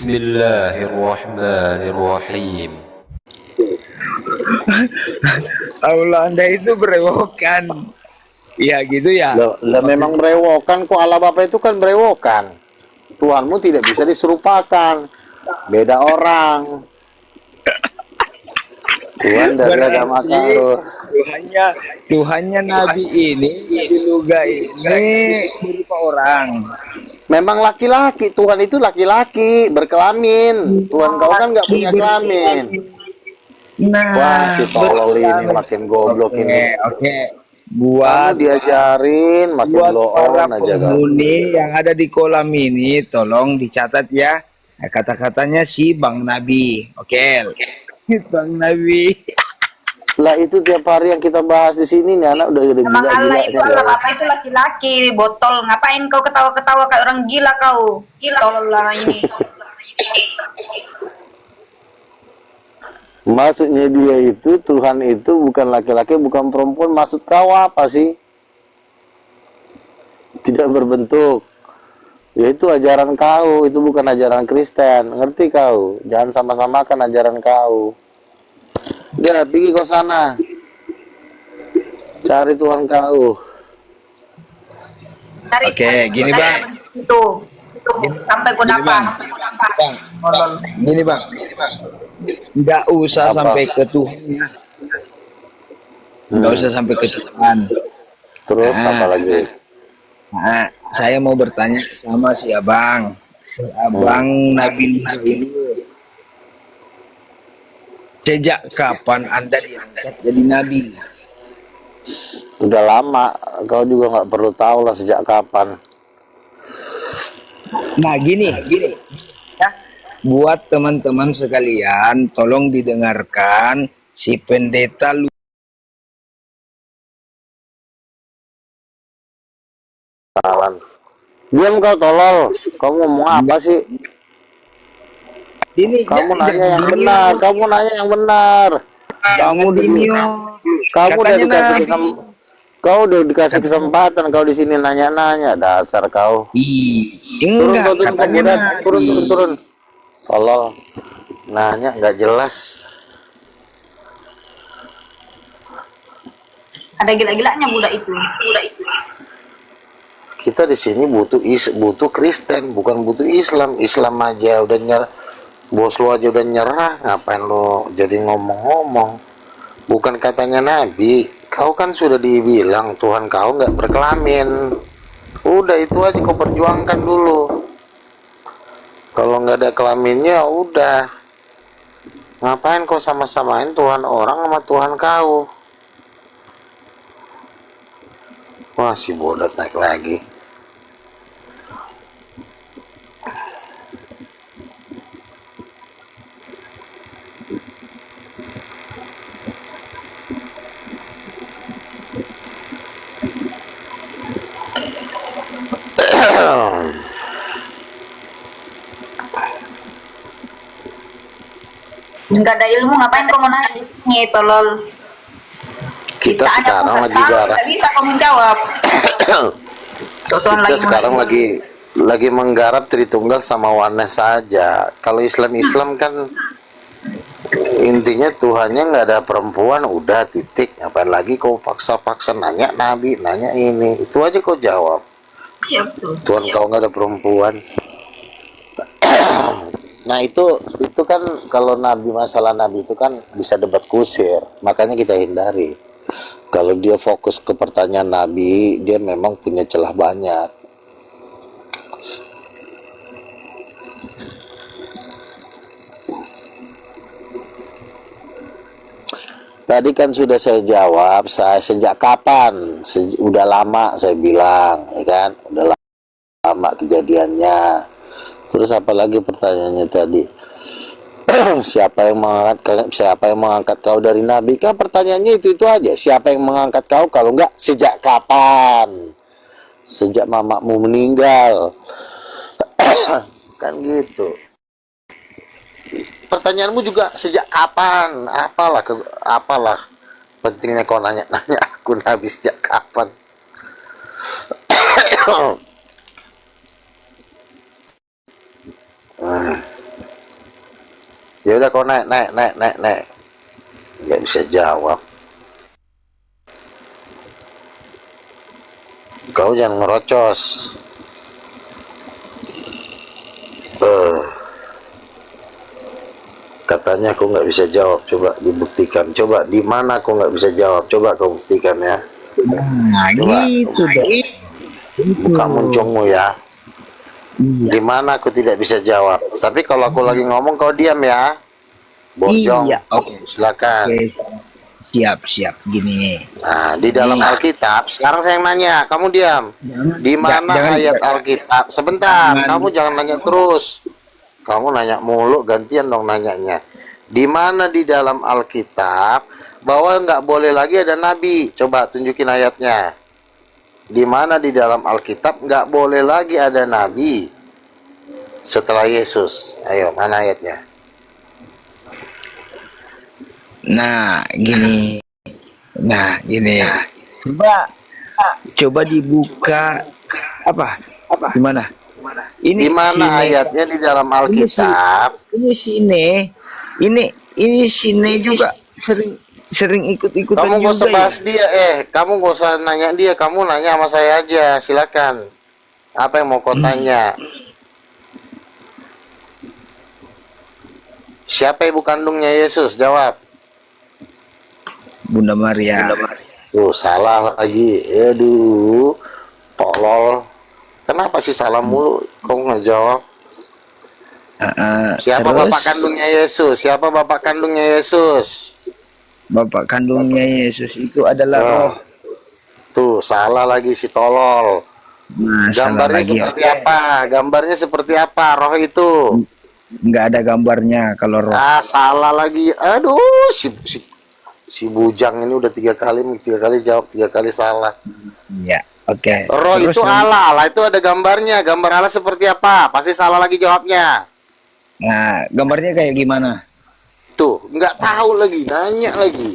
Bismillahirrahmanirrahim. Allah Anda itu berewokan. Ya gitu ya. Lah memang berewokan kok, Allah Bapa itu kan berewokan. Tuhanmu tidak bisa diserupakan. Beda orang. Tuhan dari agama Berarti kau. Tuhannya Nabi ini, Nabi Luga ini berupa orang. Memang laki-laki, Tuhan itu laki-laki, berkelamin. Tuhan kau kan nggak punya kelamin. Wah, si tolol ini makin goblok ini. Oke. Kamu Buat diajarin makin blow para on aja kau. penghuni yang ada di kolam ini, tolong dicatat ya. Kata-katanya si Bang Nabi. Oke. Bang Nabi. Lah itu tiap hari yang kita bahas di sini nih, anak udah Emang Allah gila-gila. itu Allah Bapa itu laki-laki, botol. Ngapain kau ketawa-ketawa kayak orang gila kau? Gila tolol lah ini. Maksudnya dia itu, Tuhan itu bukan laki-laki, bukan perempuan. Maksud kau apa sih? Tidak berbentuk. Ya itu ajaran kau, itu bukan ajaran Kristen. Ngerti kau? Jangan sama-samakan ajaran kau. Dia pergi ke sana. Cari Tuhan kau. Oke, gini Bang. Itu sampai kau Gini, dapat. Bang. Gini Bang. Nggak usah Apa? sampai ke Tuhan. Nggak usah sampai ke Tuhan. Terus apa lagi? Nah, saya mau bertanya sama si Abang. Si Abang Nabi Nuh ini sejak kapan Anda diangkat jadi Nabi? Udah lama. Kau juga nggak perlu tahu lah sejak kapan. Nah, gini. Ya, buat teman-teman sekalian, tolong didengarkan si pendeta lu. Diam kau tolol. Kau ngomong apa sih? Ini Kamu nanya yang benar. Kamu nanya yang benar. Kamu udah dikasih kau udah dikasih kesempatan. Kau di sini nanya-nanya. Dasar kau. Turun. Tolol. Nanya nggak jelas. Ada gila-gilanya budak itu. Kita di sini butuh Kristen, bukan butuh Islam. Islam aja udah nyerah. Bos lu aja udah nyerah, ngapain lu jadi ngomong-ngomong? Bukan katanya Nabi, kau kan sudah dibilang Tuhan kau nggak berkelamin. Udah itu aja kau perjuangkan dulu. Kalau nggak ada kelaminnya, udah. Ngapain kau sama-samain Tuhan orang sama Tuhan kau? Wah, si bodat naik lagi. Nggak ada ilmu, ngapain kau mau nanya di sini, tolol. Kita Ditanya sekarang pun lagi nggak tahu, garap. nggak bisa kau menjawab. Kita sekarang lagi menggarap Tritunggal sama Oneness saja. Kalau Islam kan intinya Tuhannya nggak ada perempuan, udah titik. Ngapain lagi kau paksa-paksa nanya Nabi, nanya ini, itu aja kau jawab. Iya betul. Tuhan kau nggak ada perempuan. Nah itu kan kalau masalah Nabi itu kan bisa debat kusir, makanya kita hindari. Kalau dia fokus ke pertanyaan Nabi, dia memang punya celah banyak. Tadi kan sudah saya jawab, saya sejak kapan? Udah lama saya bilang, ya kan? Udah lama kejadiannya. Terus apalagi pertanyaannya tadi? Siapa yang mengangkat kau dari Nabi? Kan pertanyaannya itu aja. Siapa yang mengangkat kau? Kalau enggak, sejak kapan? Sejak mamamu meninggal. Kan gitu. Pertanyaanmu juga sejak kapan? Apalah pentingnya kau nanya aku Nabi sejak kapan? Ya udah kau naik. Nggak bisa jawab. Kau jangan ngerocos. Katanya aku nggak bisa jawab. Coba dibuktikan. Coba di mana aku nggak bisa jawab. Coba kau buktikan ya. Nah, Coba. gitu dong. Buka muncungmu ya. Iya. Di mana aku tidak bisa jawab. Tapi kalau aku lagi ngomong kau diam ya. Borjong. Iya. Oke. Silakan. Oke. Siap. Gini. Nah, di dalam Alkitab, sekarang saya yang nanya, kamu diam. Di mana jangan- ayat Alkitab? Sebentar, Jangan. kamu jangan nanya terus. Kamu nanya mulu, gantian dong nanyanya. Di mana di dalam Alkitab bahwa nggak boleh lagi ada nabi? Coba tunjukin ayatnya. Di mana di dalam Alkitab nggak boleh lagi ada nabi setelah Yesus? Ayo, mana ayatnya? Nah, gini. Coba dibuka apa? Gimana? Di mana sini. ayatnya di dalam Alkitab? Ini sini. Ini sini juga sering ikut-ikutan Kamu gak usah juga bahas dia, kamu gak usah nanya dia, kamu nanya sama saya aja, silakan. Apa yang mau kau tanya? Siapa ibu kandungnya Yesus? Jawab. Bunda Maria. Tuh, salah lagi. Aduh, tolol. Kenapa sih salah mulu? Kau nggak jawab. Siapa Terus, bapak kandungnya Yesus? Siapa bapak kandungnya Yesus? bapak kandungnya Yesus itu adalah Nah, roh. tuh, salah lagi si tolol. Nah, salah Gambarnya lagi. seperti apa? Gambarnya seperti apa? Roh itu? Nggak ada gambarnya kalau roh. Ah, salah lagi. Aduh, si bujang ini udah tiga kali jawab, 3 kali salah. Iya, oke. Roh Terus itu Allah. Allah itu ada gambarnya. Gambar Allah seperti apa? Pasti salah lagi jawabnya. Nah, gambarnya kayak gimana? Tuh, nggak tahu lagi, nanya lagi.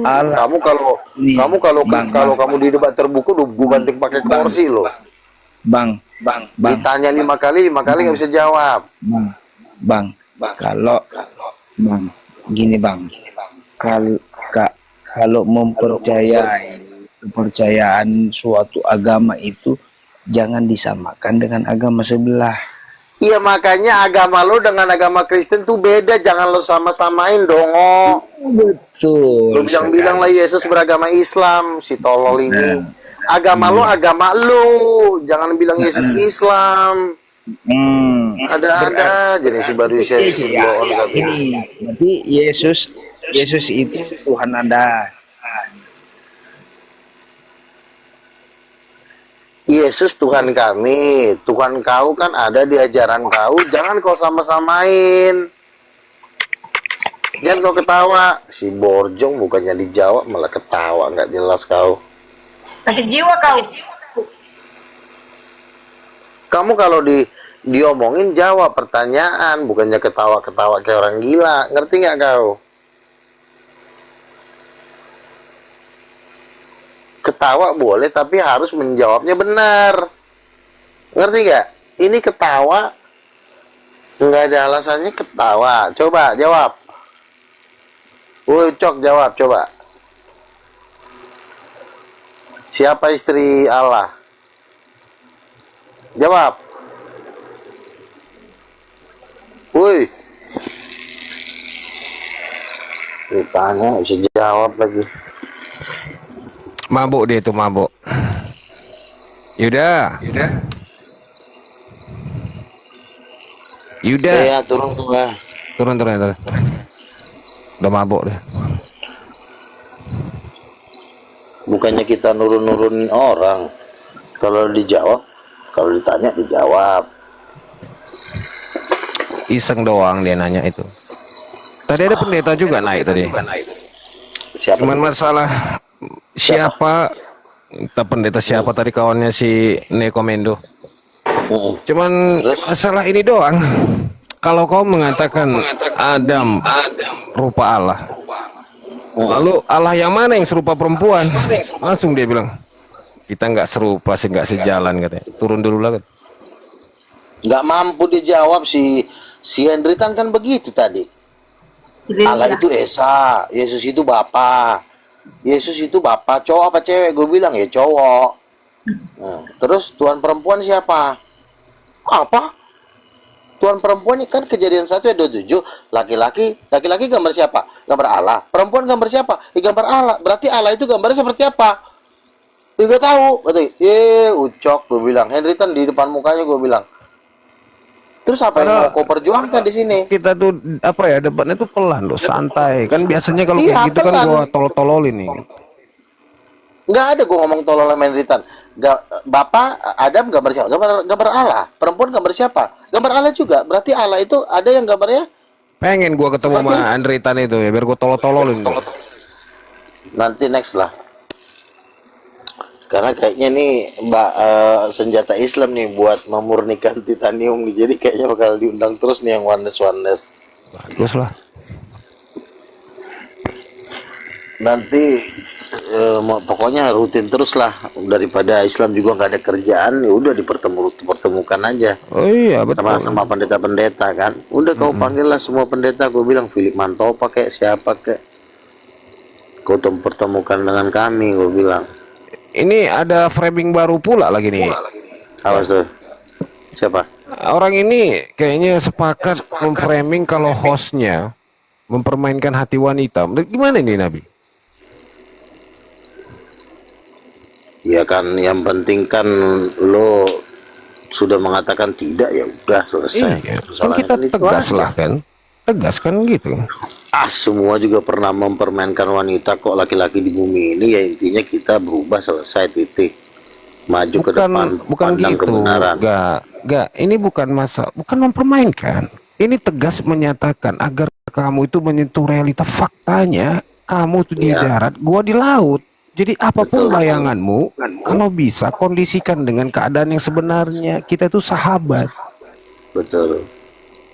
Allah. Kamu kalau Nih, Bang, kamu di debat terbuka udah gue banting pakai kursi loh. Bang. Ditanya 5 kali nggak bisa jawab. Bang. Kalau Bang, gini Bang. Kalau mempercayai kepercayaan suatu agama itu jangan disamakan dengan agama sebelah. Iya, makanya agama lo dengan agama Kristen tuh beda, jangan lo sama-samain dong. Oh. Betul. Lo bilang lah Yesus beragama Islam, si tolol ini. Agama lo agama lo, jangan bilang Yesus Islam. Ada jadi si baru saya Ini berarti Yesus itu Tuhan Anda. Yesus Tuhan kami, Tuhan kau kan ada di ajaran kau, jangan kau sama-samain. Jangan kau ketawa. Si Borjong bukannya dijawab malah ketawa, nggak jelas kau. Kasih jiwa kau. Kamu kalau diomongin jawab pertanyaan, bukannya ketawa-ketawa kayak orang gila. Ngerti nggak kau? Ketawa boleh, tapi harus menjawabnya benar. Ngerti nggak? Ini ketawa, nggak ada alasannya ketawa. Coba jawab. Cok jawab, coba. Siapa istri Allah? Jawab. Woi. Ditanya bisa jawab lagi. Mabuk dia tuh, mabuk. Yuda. Ya, turun tuh lah. Turun. Udah mabuk deh. Bukannya kita nurun-nurunin orang. Kalau dijawab, kalau ditanya dijawab. Iseng doang dia nanya itu. Tadi ada pendeta juga naik tadi. Siapa? Cuman masalah siapa pendeta siapa tadi kawannya si Nekomendo. Cuman Terus? masalah ini doang. Kalau kau mengatakan Adam rupa Allah, lalu Allah yang mana yang serupa perempuan? Langsung dia bilang kita nggak serupa sih, nggak sejalan katanya. Turun dulu lah. Nggak mampu dijawab si Si Hendritan kan begitu tadi. Allah itu Esa, Yesus itu Bapa. Yesus itu Bapa, cowok apa cewek? Gue bilang ya cowok. Nah, terus Tuhan perempuan siapa? Apa? Tuhan perempuan ini kan Kejadian 1 ayat 27. Laki-laki gambar siapa? Gambar Allah. Perempuan gambar siapa? Gambar Allah. Berarti Allah itu gambarnya seperti apa? Gue tahu. Ucok, gue bilang. Hendritan di depan mukanya gue bilang. Terus apa yang mau kau perjuangkan di sini? Kita tuh apa ya, debatnya tuh pelan loh, santai. Kan biasanya kalau Iya, kayak gitu kan pelan. gua tolol-tololin nih. Nggak ada gue ngomong tolol sama Hendritan. Bapak Adam gambar siapa? Gambar Allah. Perempuan gambar siapa? Gambar Allah juga. Berarti Allah itu ada yang gambarnya. Pengen gua ketemu sama Andritan itu ya, biar gua tolol-tololin tuh. Nanti next lah. Karena kayaknya nih senjata Islam nih buat memurnikan titanium nih. Jadi kayaknya bakal diundang terus nih yang oneness. Bagus lah. Nanti pokoknya rutin terus lah, daripada Islam juga nggak ada kerjaan, ya udah dipertemukan aja. Oh iya betul. Sama pendeta-pendeta kan. Udah kau panggil lah semua pendeta, gue bilang Philip Manto pakai siapa kek, kau pertemukan dengan kami, gue bilang. Ini ada framing baru pula lagi nih. Awas tuh. Siapa? Orang ini kayaknya sepakat memframing kalau hostnya mempermainkan hati wanita. Gimana ini Nabi? Ya kan yang penting kan lo sudah mengatakan tidak, ya udah selesai. Iya, kan kita tegas lah kan. Tegas kan gitu. Semua juga pernah mempermainkan wanita kok, laki-laki di bumi ini. Ya intinya kita berubah, selesai, titik. Maju ke depan, bukan gitu. kebenaran. Enggak, ini bukan bukan mempermainkan. Ini tegas menyatakan agar kamu itu menyentuh realita faktanya. Kamu tuh di darat, gua di laut. Jadi apapun bayanganmu, kalau bisa kondisikan dengan keadaan yang sebenarnya. Kita itu sahabat. Betul.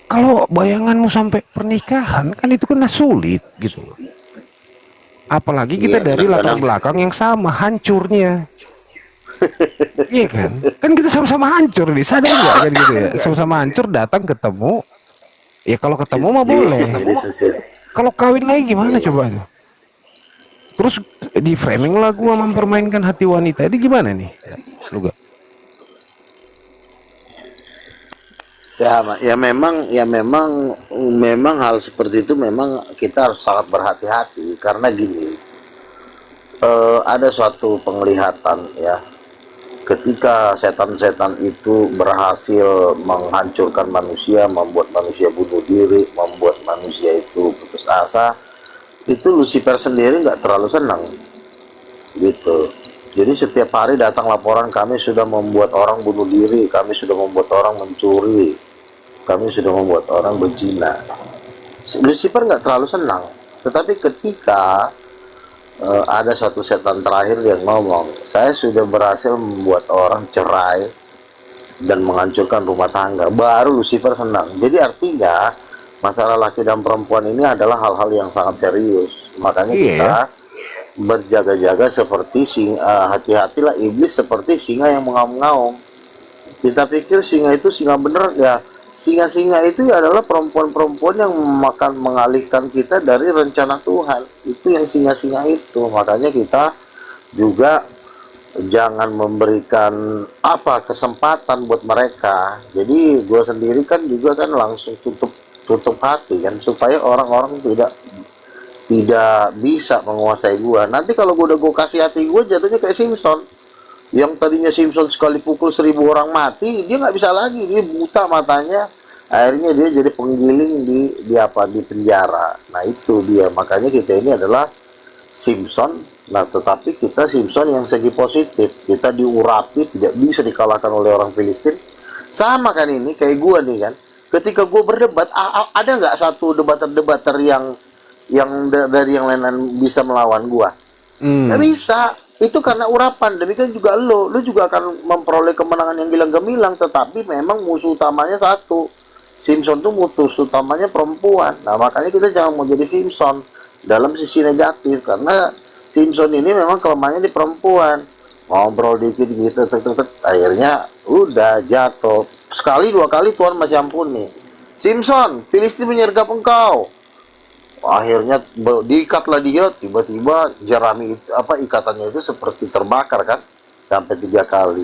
Kalau bayanganmu sampai pernikahan, kan itu kena sulit gitu. Apalagi kita dari latar belakang yang sama, hancurnya. Iya kan? Kan kita sama-sama hancur nih, sadar nggak kan gitu ya? Sama-sama hancur, datang ketemu. Ya kalau ketemu mah boleh. Kalau kawin lagi gimana coba? Terus di framing lah gua mempermainkan hati wanita. Ini gimana nih? Lu gak? Ya memang hal seperti itu memang kita harus sangat berhati-hati, karena gini, ada suatu penglihatan ya, ketika setan-setan itu berhasil menghancurkan manusia, membuat manusia bunuh diri, membuat manusia itu putus asa, itu Lucifer sendiri nggak terlalu senang gitu. Jadi setiap hari datang laporan, kami sudah membuat orang bunuh diri, kami sudah membuat orang mencuri, kami sudah membuat orang berzina. Lucifer nggak terlalu senang. Tetapi ketika ada satu setan terakhir yang ngomong, saya sudah berhasil membuat orang cerai dan menghancurkan rumah tangga, baru Lucifer senang. Jadi artinya masalah laki dan perempuan ini adalah hal-hal yang sangat serius. Makanya kita berjaga-jaga seperti singa, hati-hatilah iblis seperti singa yang mengaum-ngaum. Kita pikir singa itu singa bener, ya singa-singa itu adalah perempuan-perempuan yang mengalihkan kita dari rencana Tuhan. Itu yang singa-singa itu. Makanya kita juga jangan memberikan kesempatan buat mereka. Jadi gue sendiri kan juga kan langsung tutup hati kan, supaya orang-orang tidak bisa menguasai gua. Nanti kalau gua udah kasih hati gua, jatuhnya kayak Simpson, yang tadinya Simpson sekali pukul 1000 orang mati, dia nggak bisa lagi, dia buta matanya, akhirnya dia jadi penggiling di penjara. Nah itu dia, makanya kita ini adalah Simpson. Nah tetapi kita Simpson yang segi positif, kita diurapi, tidak bisa dikalahkan oleh orang Filistin. Sama kan ini kayak gua nih kan, ketika gua berdebat, ada nggak satu debater yang dari yang lain bisa melawan gua? Nggak bisa. Itu karena urapan. Demikian juga lu juga akan memperoleh kemenangan yang gilang-gemilang, tetapi memang musuh utamanya satu. Simpson tuh musuh utamanya perempuan. Nah makanya kita jangan mau jadi Simpson dalam sisi negatif, karena Simpson ini memang kelemahannya di perempuan. Ngobrol dikit gitu, akhirnya udah jatuh. Sekali dua kali Tuhan masih ampuni. Simpson, Filistin menyergap engkau. Akhirnya diikatlah dia, tiba-tiba jerami ikatannya itu seperti terbakar kan, sampai 3 kali.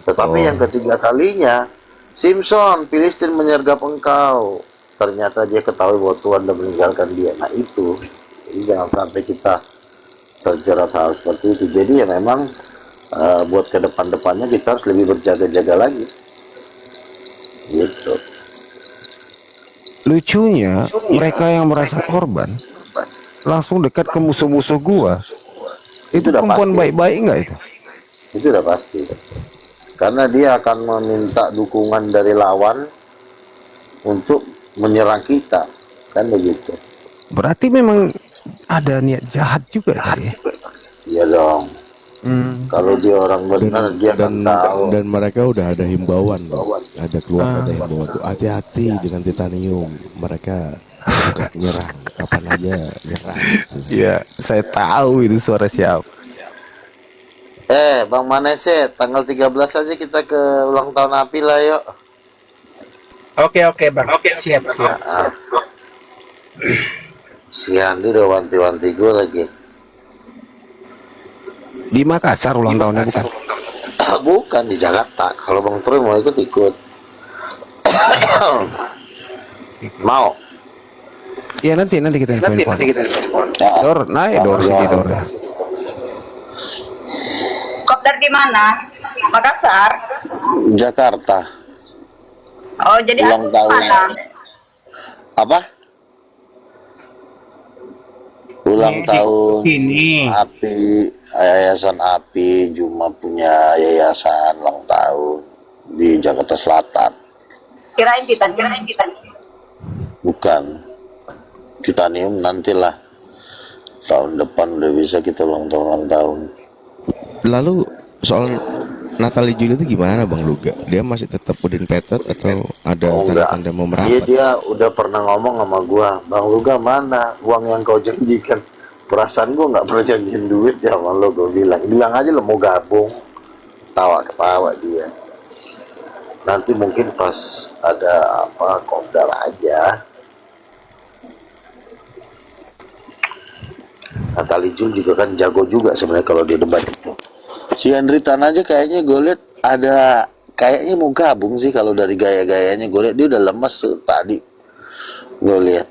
Tetapi yang ketiga kalinya, Simpson, Filistin menyergap engkau. Ternyata dia ketahui bahwa Tuhan sudah meninggalkan dia. Nah itu, jadi jangan sampai kita terjerat hal seperti itu. Jadi ya memang buat ke depan-depannya kita harus lebih berjaga-jaga lagi. Gitu. Lucunya, mereka yang merasa korban langsung dekat ke musuh-musuh gua. Itu udah perempuan pasti. baik-baik nggak itu? Itu udah pasti. Karena dia akan meminta dukungan dari lawan untuk menyerang kita. Kan begitu. Berarti memang ada niat jahat juga tadi ya? Iya dong. Kalau dia orang benar, dia akan tahu. Dan mereka udah ada himbauan, ada keluar ada himbauan tuh, hati-hati dengan titanium, mereka suka nyerang kapan aja nyerang. Iya, saya tahu itu suara siapa. Bang Manese, tanggal 13 aja kita ke ulang tahun API lah yuk. Oke bang. Siap. Si Andi udah wanti-wanti gue lagi. Di Makassar ulang tahunnya bukan? Bukan, di Jakarta. Kalau Bang Troy mau ikut. Mau? Iya nanti kita Nanti kita Dor, naik Dor sini Dor. Kopdar di mana? Makassar. Jakarta. Oh, jadi Ulang aku tahun. mana? Apa? Ulang tahun ini. API, Yayasan API cuma punya yayasan ulang tahun di Jakarta Selatan. Kirain Titan. Bukan. Titanium nantilah. Tahun depan udah bisa kita ulang tahun. Lalu soal Natali Juli itu gimana Bang Luga? Dia masih tetap Udin Petet atau ada tanda-tanda mau merapat? Dia udah pernah ngomong sama gua, Bang Luga mana uang yang kau janjikan? Perasaan gua nggak pernah janjiin duit ya sama lo, gua bilang aja lo mau gabung. Tawa ketawa dia. Nanti mungkin pas ada apa kopdar aja. Natali Jul juga kan jago juga sebenarnya kalau dia debat itu. Si Henry Tan aja kayaknya gue lihat ada kayaknya mau gabung sih, kalau dari gaya-gayanya gue lihat dia udah lemes tadi. Gue lihat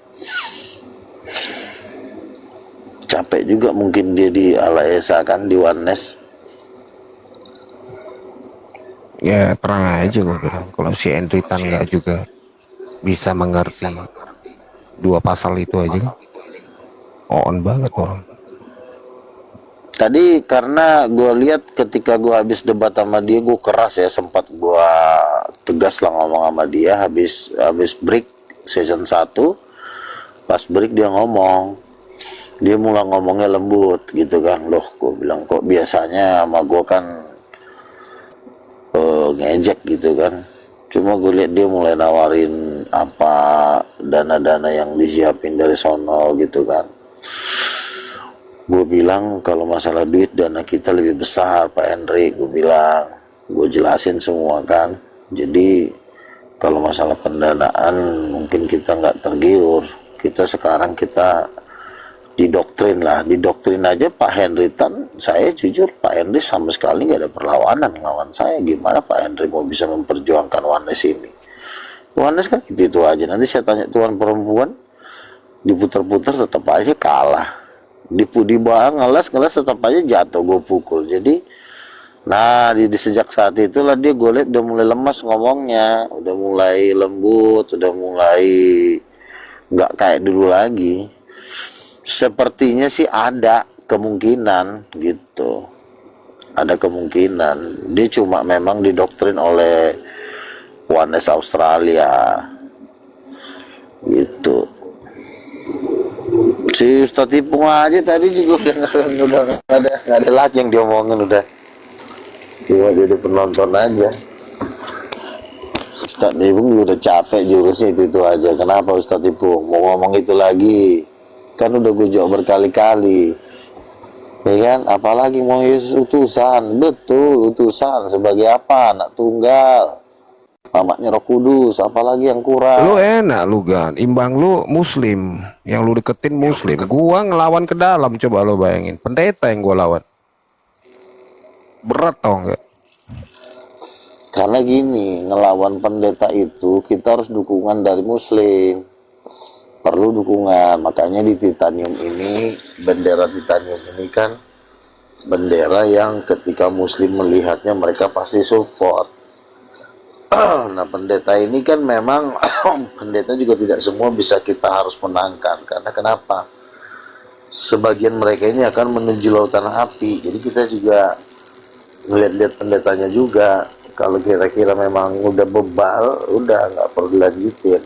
capek juga mungkin dia di Ala Esa kan, di Oneness. Ya terang aja gue bilang, kalau si Henry Tan nggak juga bisa mengerti 2 pasal itu aja kan on banget orang. Tadi karena gue lihat ketika gue habis debat sama dia, gue keras ya, sempat gue tegas lah ngomong sama dia habis break season 1. Pas break dia mulai ngomongnya lembut gitu kan. Loh, gue bilang kok biasanya sama gue kan ngejek gitu kan. Cuma gue lihat dia mulai nawarin apa dana-dana yang disiapin dari sono gitu kan. Gue bilang kalau masalah duit dana kita lebih besar Pak Henry, gue bilang, gue jelasin semua kan. Jadi kalau masalah pendanaan mungkin kita nggak tergiur, kita sekarang kita didoktrin aja Pak Henry Tan. Saya jujur Pak Henry sama sekali nggak ada perlawanan lawan saya. Gimana Pak Henry mau bisa memperjuangkan Oneness ini? Oneness kan gitu aja. Nanti saya tanya Tuan perempuan, diputer-puter tetap aja kalah. Di bawah ngeles tetap aja jatuh, gue pukul. Jadi nah di sejak saat itulah dia, gue lihat udah mulai lemas ngomongnya, udah mulai lembut, udah mulai nggak kayak dulu lagi. Sepertinya sih ada kemungkinan gitu, ada kemungkinan dia cuma memang didoktrin oleh Oneness Australia gitu. Si Ustadz Ipung aja tadi juga udah nggak ada lagi yang diomongin, udah cuma jadi penonton aja. Ustadz Ipung udah capek jurusnya itu aja. Kenapa Ustadz Ipung mau ngomong itu lagi? Kan udah gue jawab berkali-kali, ya kan? Apalagi mau Yesus utusan, betul utusan sebagai apa? Anak tunggal. Mamaknya Roh Kudus, apalagi yang kurang? Lu enak lu Gan, imbang lu muslim, yang lu deketin muslim, gua ngelawan ke dalam, coba lu bayangin, pendeta yang gua lawan, berat tau enggak? Karena gini, ngelawan pendeta itu kita harus dukungan dari muslim, perlu dukungan. Makanya di Titanium ini, bendera Titanium ini kan bendera yang ketika muslim melihatnya mereka pasti support. Nah, pendeta ini kan memang pendeta juga tidak semua bisa kita harus menangkan. Karena kenapa? Sebagian mereka ini akan menuju lautan api. Jadi kita juga melihat-lihat pendetanya juga. Kalau kira-kira memang udah bebal, udah nggak perlu dilanjutin.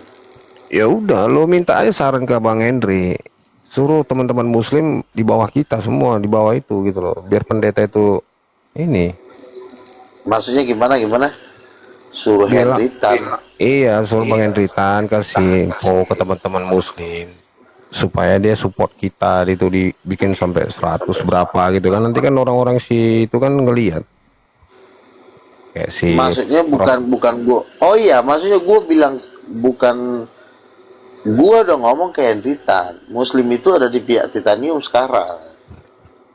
Ya udah, lo minta aja saran ke Bang Henry, suruh teman-teman muslim di bawah kita semua, di bawah itu gitu loh, biar pendeta itu ini. Maksudnya gimana? Suruh Henritan. Iya, suruh Bang Henritan kasih info ke teman-teman muslim supaya dia support kita, itu dibikin sampai 100 berapa gitu kan, nanti kan orang-orang itu kan ngelihat kayak si Maksudnya bukan gua. Oh iya, maksudnya gua bilang bukan. Gua udah ngomong ke Henritan, muslim itu ada di pihak Titanium sekarang,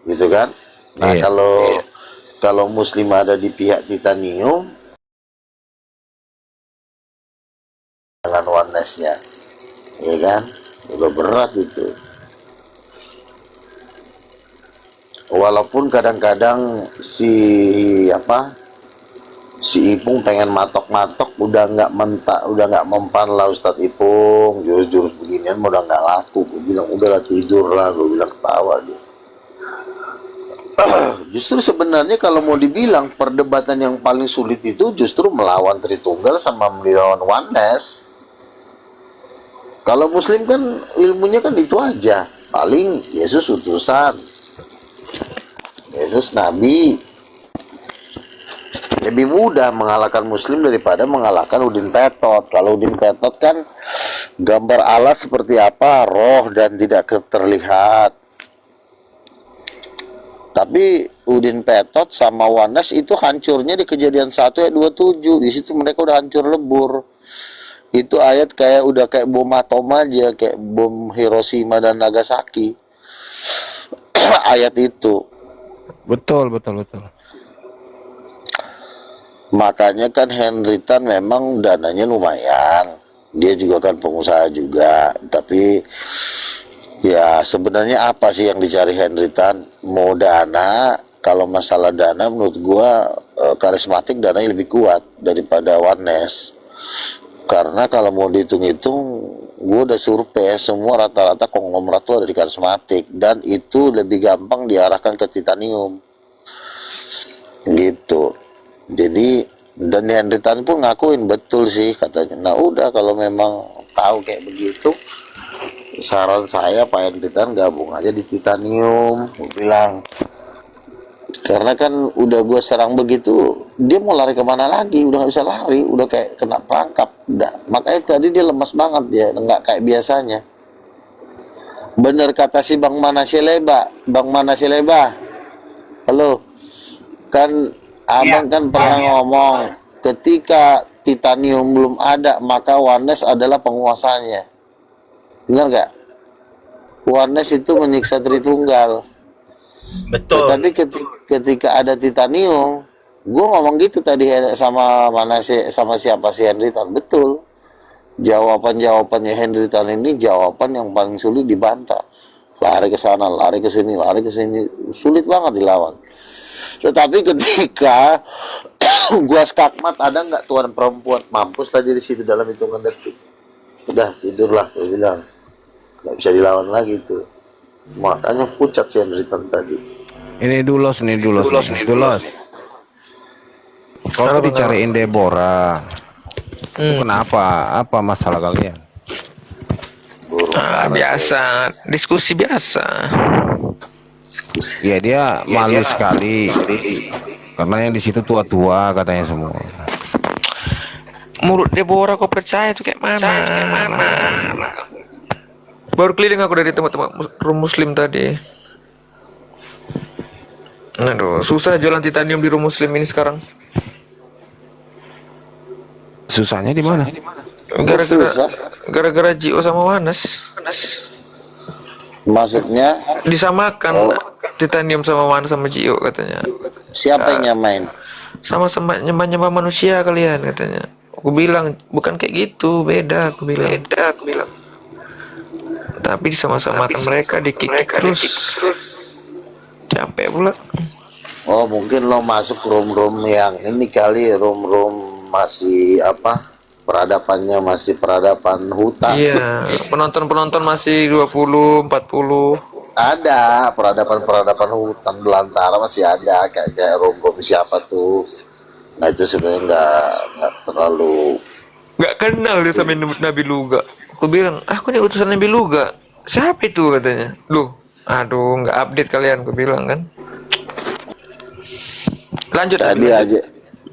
gitu kan? Nah, Iya. kalau muslim ada di pihak Titanium dengan oneness-nya, ya kan? Udah berat itu. Walaupun kadang-kadang si Ipung pengen matok-matok, udah nggak mempan lah Ustadz Ipung, jurus-jurus beginian udah nggak laku. Gue bilang udahlah, tidur lah, gue bilang, ketawa dia. Justru sebenarnya kalau mau dibilang perdebatan yang paling sulit itu justru melawan Tritunggal sama melawan oneness. Kalau muslim kan ilmunya kan itu aja, paling Yesus utusan, Yesus nabi. Lebih mudah mengalahkan muslim daripada mengalahkan Udin Petot. Kalau Udin Petot kan gambar Allah seperti apa, roh dan tidak terlihat. Tapi Udin Petot sama Wanes itu hancurnya di Kejadian 1 ayat 27. Di situ mereka udah hancur lebur. Itu ayat udah kayak bom atom aja, kayak bom Hiroshima dan Nagasaki. Ayat itu. Betul. Makanya kan Henritan memang dananya lumayan. Dia juga kan pengusaha juga. Tapi ya sebenarnya apa sih yang dicari Henritan? Mau dana. Kalau masalah dana menurut gua karismatik dananya lebih kuat daripada oneness. Karena kalau mau dihitung-hitung, gua udah survei semua rata-rata konglomerat tuh ada di karismatik, dan itu lebih gampang diarahkan ke Titanium. Gitu. Jadi dan Henritan pun ngakuin betul sih katanya. Nah udah, kalau memang tahu kayak begitu, saran saya Pak Henritan gabung aja di Titanium, gue bilang. Karena kan udah gue serang begitu, dia mau lari kemana lagi? Udah nggak bisa lari, udah kayak kena perangkap. Udah. Makanya tadi dia lemas banget, dia nggak kayak biasanya. Bener kata si Bang Manasileba, halo, kan abang kan pernah ngomong, ketika Titanium belum ada, maka oneness adalah penguasanya. Benar nggak? Oneness itu menyiksa Tritunggal. Betul. Tapi ketika ada Titanium, gue ngomong gitu tadi sama siapa si Henritan. Betul. Jawabannya Henritan ini jawaban yang paling sulit dibantah. Lari ke sana, lari ke sini, sulit banget dilawan. Tetapi ketika gua skakmat, ada nggak tuan perempuan, mampus tadi di situ dalam hitungan detik. Udah tidurlah, gue bilang, nggak bisa dilawan lagi tuh. Makanya pucat si Henritan tadi. ini dulos. Kalau dicariin Deborah, itu kenapa? Apa masalah kalian? Biasa, diskusi biasa. Ya dia malu sekali karena yang di situ tua-tua katanya semua. Menurut Deborah, kau percaya itu kayak mana? Baru keliling aku dari tempat-tempat room muslim tadi. Aduh, susah jualan Titanium di room muslim ini sekarang. Susahnya di mana? Gara-gara Susah. gara-gara Gio sama Wanes Maksudnya disamakan titanium sama Wanes sama Gio katanya. siapa yang nyamain? Sama-sama nyembah-nyembah manusia kalian katanya. Aku bilang bukan kayak gitu, beda. Aku bilang. Tapi disama-samakan mereka dikikik terus. Capek pula. Oh, mungkin lo masuk room-room yang ini kali, room-room masih apa? Peradabannya masih peradaban hutan. Iya, penonton-penonton masih 20, 40. Ada peradaban hutan belantara masih ada kayak room-room siapa tuh. Nah itu sebenarnya nggak terlalu. Nggak kenal dia sama Nabi Luga. Aku bilang, aku nih utusan Nabi Luga. Siapa itu katanya? Loh, aduh, nggak update kalian, aku bilang kan. Lanjut.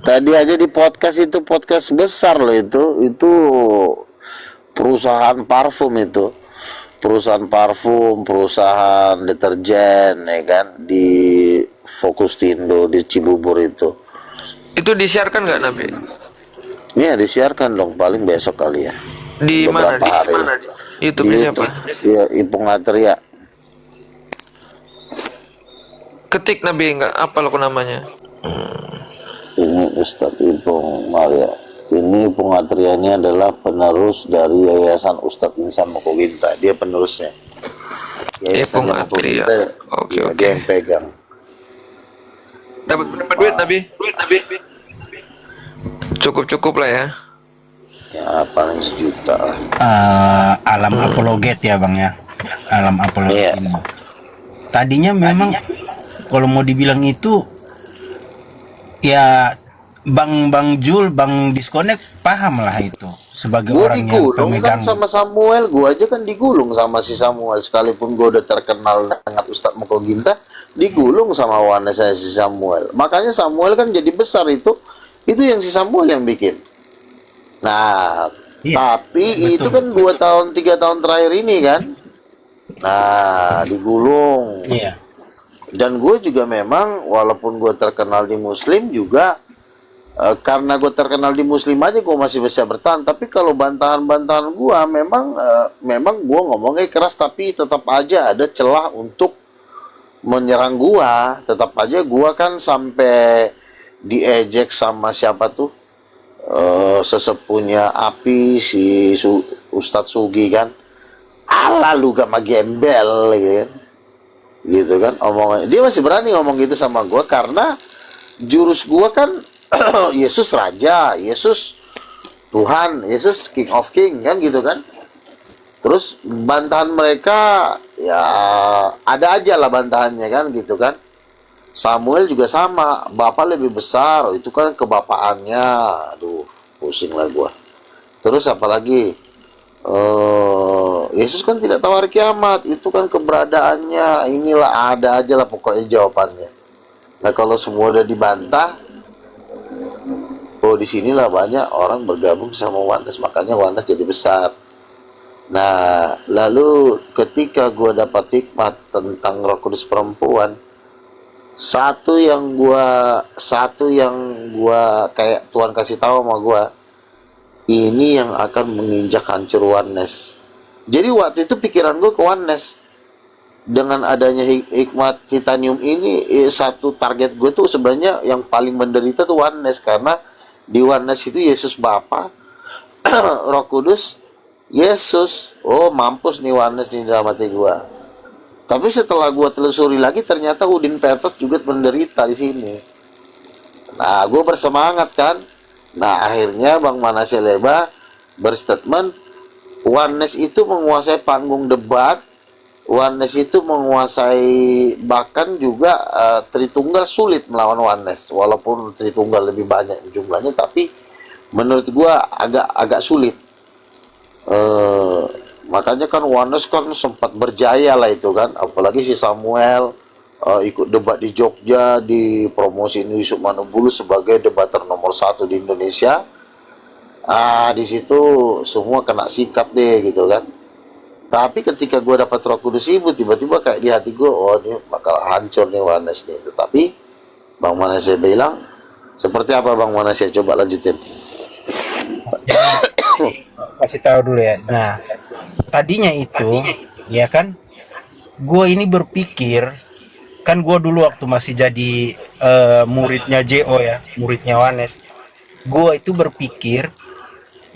Tadi aja di podcast besar loh itu perusahaan parfum itu. Perusahaan deterjen ya kan di Fokustindo di Cibubur itu. Itu disiarkan nggak Nabi? Iya disiarkan dong paling besok kali ya. Di mana? Beberapa hari. YouTube-nya apa? Iya Ipung Atria. Ketik Nabi nggak apa lo namanya? Ini Ustadz Ipung Maria. Ini Ipung Atria ini adalah penerus dari Yayasan Ustadz Insan Mokoginta. Dia penerusnya. Ipung Atria. Oke. Dia yang pegang. Dapat duit Nabi? Cukup lah ya. Ya paling 1 juta lah. Alam apologet ya bang ya, alam apologet Iya. ini. Tadinya memang kalau mau dibilang itu ya Bang Jul, Bang Disconnect paham lah itu sebagai Gue orang yang digulung kan pemegang. sama Samuel. Gue aja kan digulung sama si Samuel. Sekalipun gue udah terkenal dengan Ustadz Mokoginta, digulung sama wana saya si Samuel. Makanya Samuel kan jadi besar itu yang si Samuel yang bikin. Nah, Iya, tapi betul, itu kan 2 tahun 3 tahun terakhir ini kan. Nah, digulung. Iya. Dan gue juga memang walaupun gue terkenal di Muslim juga karena gue terkenal di Muslim aja gue masih bisa bertahan. Tapi kalau bantahan-bantahan gue memang gue ngomongnya keras, tapi tetap aja ada celah untuk menyerang gue. Tetap aja gue kan sampai diejek sama siapa tuh sesepunya Api si Ustadz Sugi kan. Ala lu gak mah gembel gitu kan omongannya. Dia masih berani ngomong gitu sama gue karena jurus gue kan Yesus Raja, Yesus Tuhan, Yesus King of King kan gitu kan. Terus bantahan mereka ya ada aja lah bantahannya kan gitu kan. Samuel juga sama, bapak lebih besar, itu kan kebapaannya. Aduh, pusing lah gua. Terus apalagi Yesus kan tidak tahu hari kiamat, itu kan keberadaannya. Inilah ada aja lah pokoknya jawabannya. Nah kalau semua udah dibantah, disinilah banyak orang bergabung sama Wanes, makanya Wanes jadi besar. Nah lalu ketika gue dapat hikmat tentang Roh Kudus perempuan, satu yang gua kayak Tuhan kasih tahu sama gua, ini yang akan menginjak hancur Wanes. Jadi waktu itu pikiran gua ke Wanes. Dengan adanya hikmat titanium ini, satu target gue tuh sebenarnya yang paling menderita tuh Wanes, karena di Wanes itu Yesus Bapa, Roh Kudus, Yesus. Oh mampus nih Wanes nih dalam hati gue. Tapi setelah gue telusuri lagi, ternyata Udin Petrus juga menderita di sini. Nah gue bersemangat kan. Nah akhirnya Bang Manasya Leba berstatement, Wanes itu menguasai panggung debat. Wanes itu menguasai bahkan juga Tritunggal sulit melawan Wanes, walaupun Tritunggal lebih banyak jumlahnya, tapi menurut gua agak sulit. Makanya kan Wanes kan sempat berjaya lah itu kan, apalagi si Samuel ikut debat di Jogja, di promosi Yusuf Manubulu sebagai debater nomor 1 di Indonesia. Di situ semua kena sikap deh gitu kan. Tapi ketika gue dapat Roh Kudus Ibu, tiba-tiba kayak di hati gue, oh ini bakal hancur nih Wanes nih. Tetapi Bang Manasya bilang, seperti apa Bang Manasya? Coba lanjutin. Kasih tahu dulu ya. Nah, tadinya itu, ya kan, gue ini berpikir, kan gue dulu waktu masih jadi muridnya JO ya, muridnya Wanes, gue itu berpikir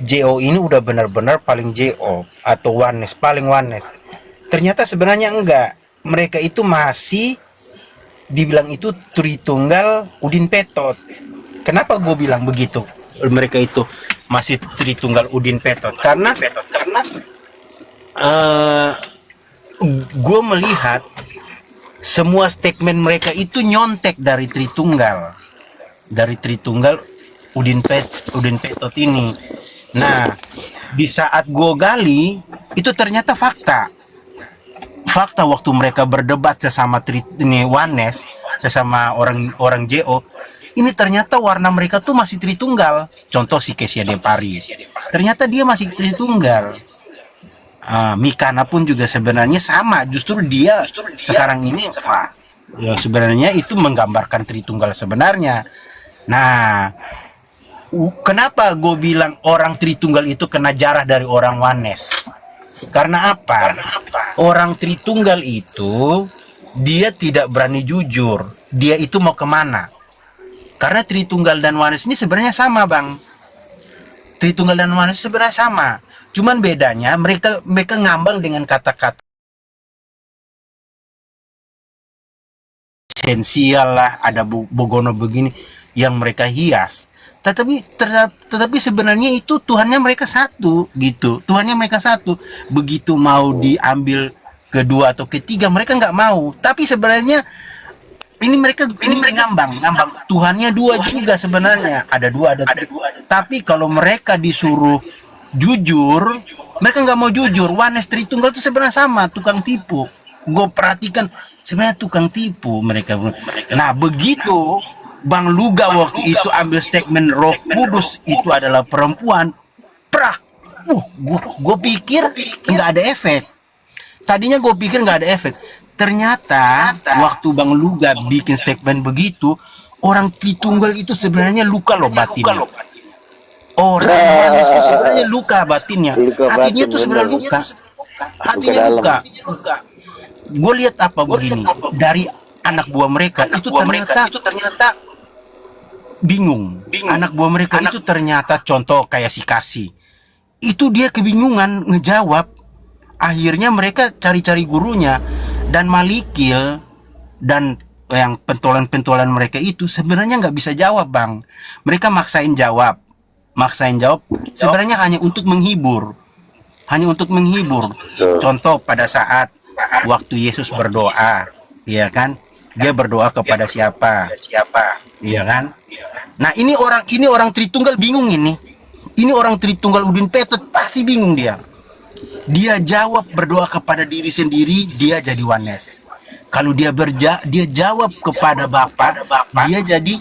JO ini udah benar-benar paling JO atau Wanes, paling Wanes. Ternyata sebenarnya enggak. Mereka itu masih dibilang itu Tritunggal Udin Petot. Kenapa gue bilang begitu? Mereka itu masih Tritunggal Udin Petot karena gue melihat semua statement mereka itu nyontek dari Tritunggal Udin Petot ini. Nah, di saat gue gali itu ternyata fakta waktu mereka berdebat sesama ini Wanes, sesama orang JO, ini ternyata warna mereka tuh masih Tritunggal. Contoh si Kesia Depari, ternyata dia masih Tritunggal. Mikana pun juga sebenarnya sama, justru dia sekarang ini ya sebenarnya itu menggambarkan Tritunggal sebenarnya. Nah, kenapa gue bilang orang Tritunggal itu kena jarah dari orang Wanes? Karena apa? Orang Tritunggal itu dia tidak berani jujur. Dia itu mau kemana? Karena Tritunggal dan Wanes ini sebenarnya sama, Bang. Tritunggal dan Wanes sebenarnya sama. Cuman bedanya mereka ngambang dengan kata-kata esensial lah, ada Bogono begini yang mereka hias. Tetapi sebenarnya itu Tuhannya mereka satu gitu. Tuhannya mereka satu. Begitu mau diambil kedua atau ketiga mereka nggak mau. Tapi sebenarnya ini mereka ngambang. Tuhannya dua juga sebenarnya. Ada dua. Tapi kalau mereka disuruh jujur, mereka nggak mau jujur. Wanes Tritunggal itu sebenarnya sama, tukang tipu. Gue perhatikan sebenarnya tukang tipu mereka. Nah, begitu Bang Luga waktu itu ambil statement Roh Kudus itu adalah perempuan, gue pikir nggak ada efek. Tadinya gue pikir nggak ada efek. Ternyata waktu Bang Luga bikin statement begitu, orang Tritunggal itu sebenarnya luka loh batinnya. Orang Wanes itu sebenarnya luka batinnya. Hatinya itu sebenarnya luka. Hatinya luka. Gue lihat apa begini dari anak buah mereka itu ternyata bingung. Anak buah mereka itu ternyata contoh kayak si Kasih. Itu dia kebingungan ngejawab. Akhirnya mereka cari-cari gurunya dan Malikil dan yang pentolan-pentolan mereka itu sebenarnya nggak bisa jawab, Bang. Mereka maksain jawab. Sebenarnya hanya untuk menghibur. Contoh pada saat waktu Yesus berdoa, ya kan? Dia berdoa kepada siapa? Iya kan? Nah, ini orang Tritunggal bingung ini. Ini orang Tritunggal Udin Petot pasti bingung dia. Dia jawab berdoa kepada diri sendiri, dia jadi Wanes. Kalau dia jawab kepada Bapa, dia jadi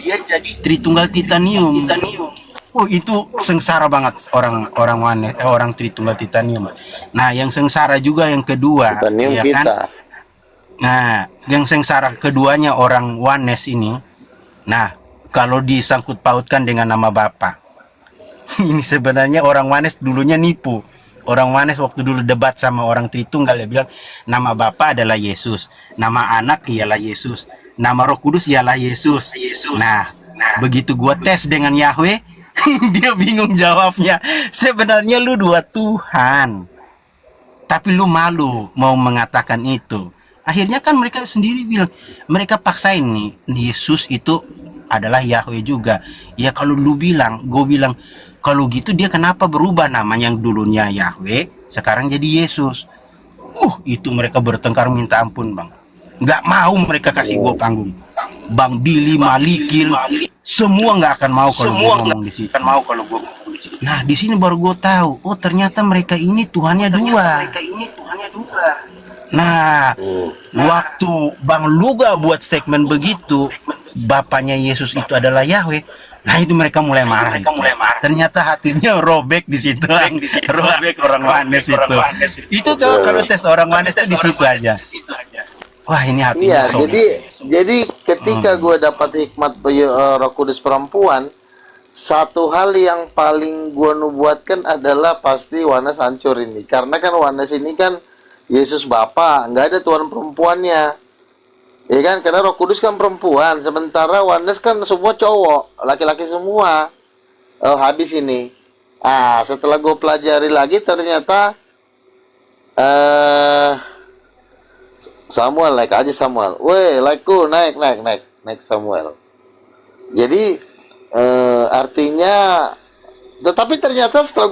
Tritunggal Titanium. Oh, itu sengsara banget orang Wanes, orang Tritunggal Titanium. Nah, yang sengsara juga yang kedua, Titanium ya kita. kan? Nah, yang sengsara keduanya orang Wanes ini. Nah, kalau disangkut pautkan dengan nama Bapa. Ini sebenarnya orang Wanes dulunya nipu. Orang Wanes waktu dulu debat sama orang Tritunggal, dia bilang nama Bapa adalah Yesus, nama anak ialah Yesus, nama Roh Kudus ialah Yesus. Nah, begitu gua tes dengan Yahweh, dia bingung jawabnya. Sebenarnya lu dua Tuhan, tapi lu malu mau mengatakan itu. Akhirnya kan mereka sendiri bilang, mereka paksain nih, Yesus itu adalah Yahweh juga. Ya kalau lu bilang, gue bilang, kalau gitu dia kenapa berubah namanya yang dulunya Yahweh, sekarang jadi Yesus. Itu mereka bertengkar minta ampun, Bang. Nggak mau mereka kasih gue panggung. Bang Billy, Malikil, semua nggak akan mau kalau gue ngomong di sini. Nah, di sini baru gue tahu, oh ternyata mereka ini Tuhannya dua. Nah, waktu Bang Luga buat statement begitu, bapaknya Yesus itu adalah Yahweh. Nah, itu mereka mulai marah. Ternyata hatinya robek di situ. Robek orang Wanes itu. Itu coba kalau tes orang Wanes itu di situ aja. Wah, ini hatinya Iya, jadi ketika gue dapat hikmat Roh Kudus perempuan, satu hal yang paling gua nubuatkan adalah pasti Wanes hancur ini. Karena kan Wanes ini kan Yesus Bapa, nggak ada Tuhan perempuannya. Ya kan, karena Roh Kudus kan perempuan, sementara Wanes kan semua cowok, laki-laki semua. Oh, habis ini. Setelah gue pelajari lagi ternyata Samuel, naik aja Samuel. Weh, like-ku naik Samuel. Jadi artinya, tetapi ternyata setelah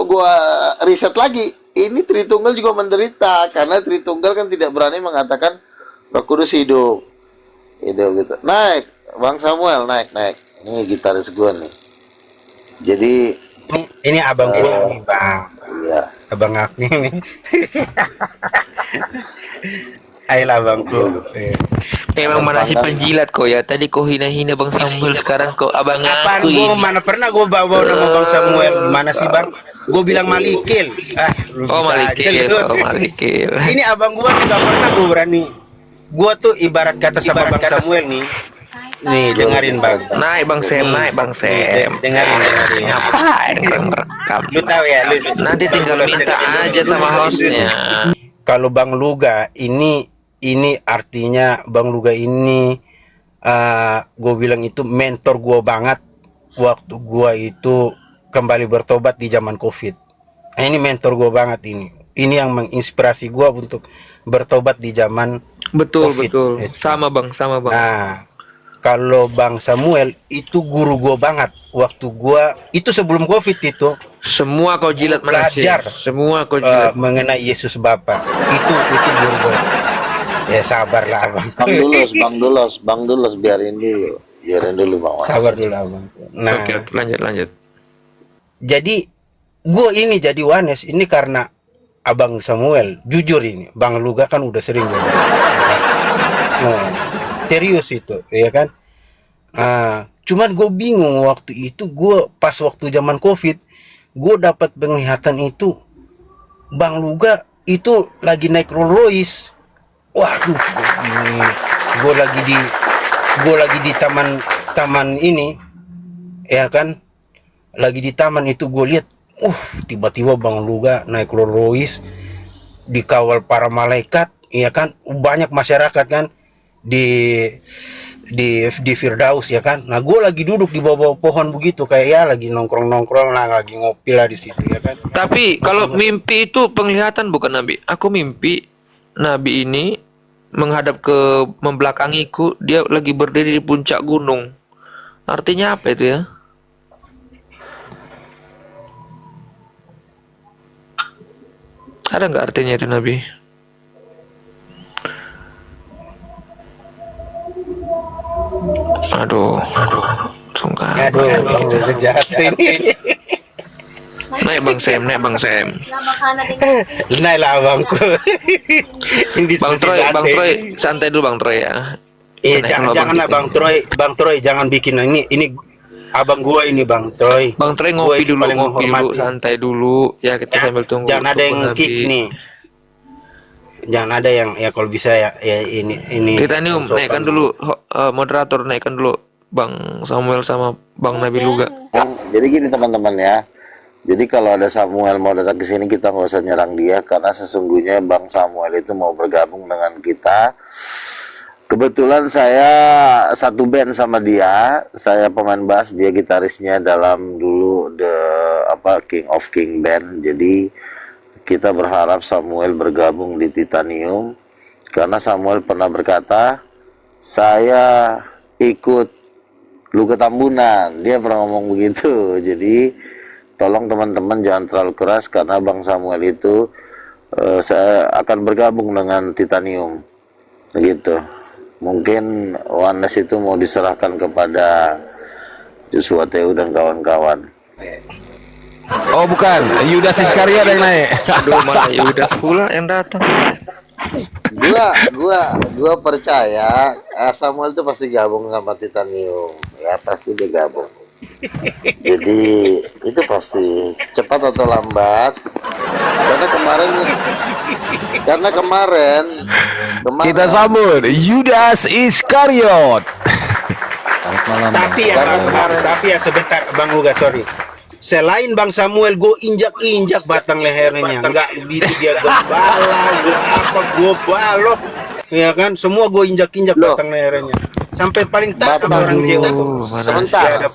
gua riset lagi, ini Tritunggal juga menderita karena Tritunggal kan tidak berani mengatakan Roh Kudus hidup gitu. Naik, Bang Samuel, naik. Ini gitaris gua nih. Jadi Ini abang gua nih, Bang. iya. Abang Agni nih. Ayolah abangku. Emang mana si penjilat kau ya? Tadi kau hina-hina Bang Samuel, sekarang kau abang Apaan aku gua ini. mana pernah gua bawa nama Bang Samuel? Mana sih, Bang? Gua bilang Malikil. Lu Oh bisa aja Malikil, lu. oh Malikil. Ini abang gua juga pernah gua berani. Gua tuh ibarat kata sama Bang Samuel nih. Nih, dengerin Bang. Naik Bang Sam, naik Bang Sam. Dengerin. Ngapain Bang rekam? Lu tahu ya, lu Nanti tinggal minta aja sama hostnya. kalau Bang Luga ini artinya Bang Luga ini gue bilang itu mentor gue banget waktu gue itu kembali bertobat di zaman COVID. Ini mentor gue banget ini. Ini yang menginspirasi gue untuk bertobat di zaman Betul, COVID. betul. Itu. Sama Bang. Nah, kalau Bang Samuel itu guru gue banget waktu gue itu sebelum COVID itu. Semua kau jilat mana sih? Belajar. Semua kau jilat. Mengenai Yesus Bapa itu guru gue. Ya sabar lah Bang. Bang Dulos, biarin dulu Bang Wanes. Sabar dulu Abang. Nah, Oke, lanjut. jadi gue ini jadi Wanes ini karena Abang Samuel. Jujur ini, Bang Luga kan udah sering juga. Serius itu, ya kan? Cuman gue bingung waktu itu gue pas waktu zaman COVID, gue dapat penglihatan itu Bang Luga itu lagi naik Rolls Royce. Waduh, gue lagi di taman ini, ya kan? Lagi di taman itu gue lihat, tiba-tiba Bang Luga naik Rolls Royce, dikawal para malaikat, ya kan? Banyak masyarakat kan di Firdaus, ya kan? Nah, gue lagi duduk di bawah pohon begitu, kayak ya lagi nongkrong lah, lagi ngopi lah di situ, ya kan? Tapi kalau mimpi itu penglihatan bukan Nabi. Aku mimpi Nabi ini menghadap ke membelakangiku, dia lagi berdiri di puncak gunung. Artinya apa itu ya? Ada nggak artinya itu Nabi? Aduh, sungguh. Bang Luga jahat ini. Naik Bang Sam. Naik lah abangku. Ini Bang Troy, santai dulu Bang Troy ya. Janganlah Bang Troy, jangan bikin ini abang gua ini Bang Troy. Bang Troy Gua ngopi itu dulu, paling menghormati. santai dulu. Ya kita sambil tunggu. Jangan ada yang Nabi. kick nih. Jangan ada yang ya kalau bisa ya ini. Kita nih naikkan dulu moderator, naikkan dulu Bang Samuel sama Bang Nabi Luga. Jadi gini teman-teman ya. Jadi kalau ada Samuel mau datang ke sini, kita nggak usah nyerang dia karena sesungguhnya Bang Samuel itu mau bergabung dengan kita. Kebetulan saya satu band sama dia. Saya pemain bass, dia gitarisnya dalam dulu King of King Band. Jadi kita berharap Samuel bergabung di Titanium karena Samuel pernah berkata, saya ikut Luga Tambunan. Dia pernah ngomong begitu. Jadi tolong teman-teman jangan terlalu keras karena Bang Samuel itu saya akan bergabung dengan Titanium gitu. Mungkin Wanes itu mau diserahkan kepada Joshua Teu dan kawan-kawan. Oh bukan, Yudas Iskariot yang naik. Aduh, mana Yudas pula yang datang. Gua percaya Samuel itu pasti gabung sama Titanium. Ya pasti dia gabung. Jadi itu pasti cepat atau lambat. Karena kemarin Kita sambut Yudas Iskariot. Selamat malam Bang. Tapi ya sebentar Bang Uga, sorry. Selain Bang Samuel, gue injak-injak batang lehernya. Enggak gitu dia gembala, gue apa, gue balok. Ya kan, semua gue injak-injak batang lehernya. Sampai paling takut orang jauh. Sebentar,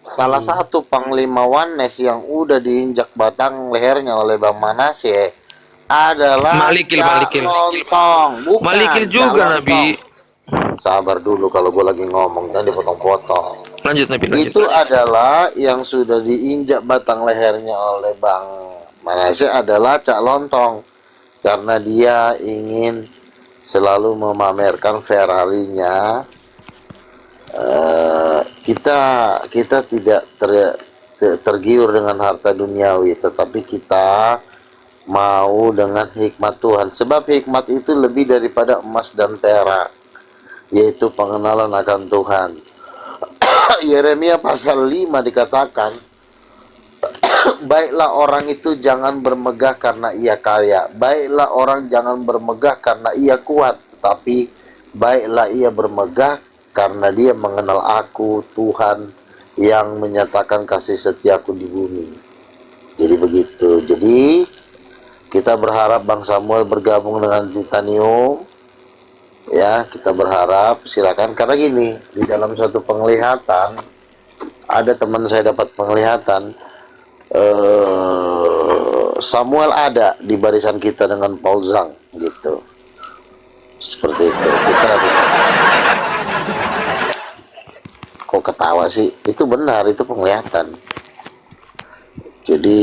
salah satu panglima Wanes yang udah diinjak batang lehernya oleh Bang Manasye adalah Malikil. Lontong. Bukan, Malikil juga Cak Nabi. Lontong. Sabar dulu kalau gue lagi ngomong, jangan dipotong-potong. Lanjut Nabi, lanjut. Itu adalah yang sudah diinjak batang lehernya oleh Bang Manasye adalah Cak Lontong, karena dia ingin selalu memamerkan Ferrarinya. Kita tidak tergiur dengan harta duniawi, tetapi kita mau dengan hikmat Tuhan, sebab hikmat itu lebih daripada emas dan perak, yaitu pengenalan akan Tuhan. Yeremia pasal 5 dikatakan, baiklah orang itu jangan bermegah karena ia kaya, baiklah orang jangan bermegah karena ia kuat, tetapi baiklah ia bermegah karena dia mengenal aku, Tuhan yang menyatakan kasih setiaku di bumi. Jadi begitu. Jadi kita berharap Bang Samuel bergabung dengan Titanium. Ya, kita berharap, silakan. Karena gini, di dalam suatu penglihatan, ada teman saya dapat penglihatan, Samuel ada di barisan kita dengan Paul Zhang, gitu. Seperti itu. Kok ketawa sih? Itu benar, itu penglihatan. Jadi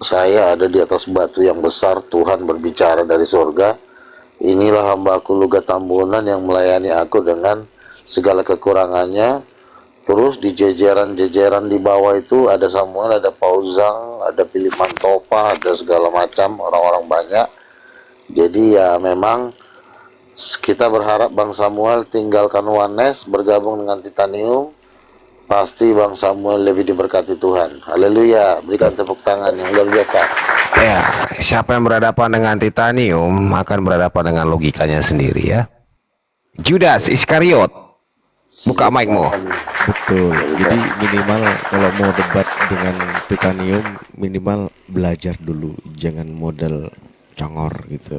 saya ada di atas batu yang besar, Tuhan berbicara dari surga. Inilah hambaku Luga Tambunan yang melayani aku dengan segala kekurangannya. Terus di jejeran-jejeran di bawah itu ada Samuel, ada Paul Zhang, ada Philip Mantopa, ada segala macam orang-orang banyak. Jadi ya memang kita berharap Bang Samuel tinggalkan Wanes, bergabung dengan Titanium. Pasti Bang Samuel lebih diberkati Tuhan. Haleluya. Berikan tepuk tangan yang luar biasa. Ya, siapa yang berhadapan dengan Titanium akan berhadapan dengan logikanya sendiri ya. Judas Iskariot, buka mic-mu. Betul. Jadi minimal kalau mau debat dengan Titanium, minimal belajar dulu, jangan modal congor gitu.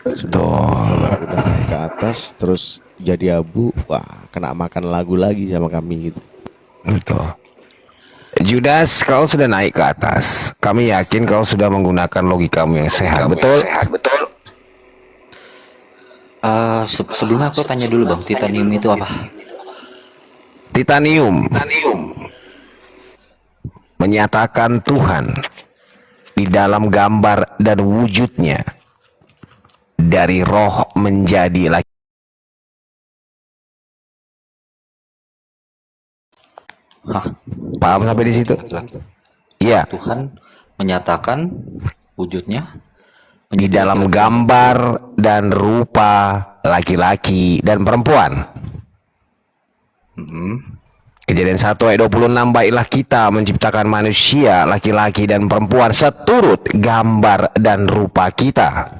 Kalau udah naik ke atas terus jadi abu, wah kena makan lagu lagi sama kami gitu. Betul. Judas, kau sudah naik ke atas. Kami yakin kau sudah menggunakan logikamu yang sehat. Betul? Betul. Sebelumnya aku tanya dulu Bang, titanium itu apa? Titanium menyatakan Tuhan di dalam gambar dan wujudnya, dari roh menjadi laki. Paham sampai di situ? Iya. Tuhan menyatakan wujudnya di dalam gambar dan rupa laki-laki dan perempuan. Kejadian 1 ayat 26, baiklah kita menciptakan manusia laki-laki dan perempuan seturut gambar dan rupa kita.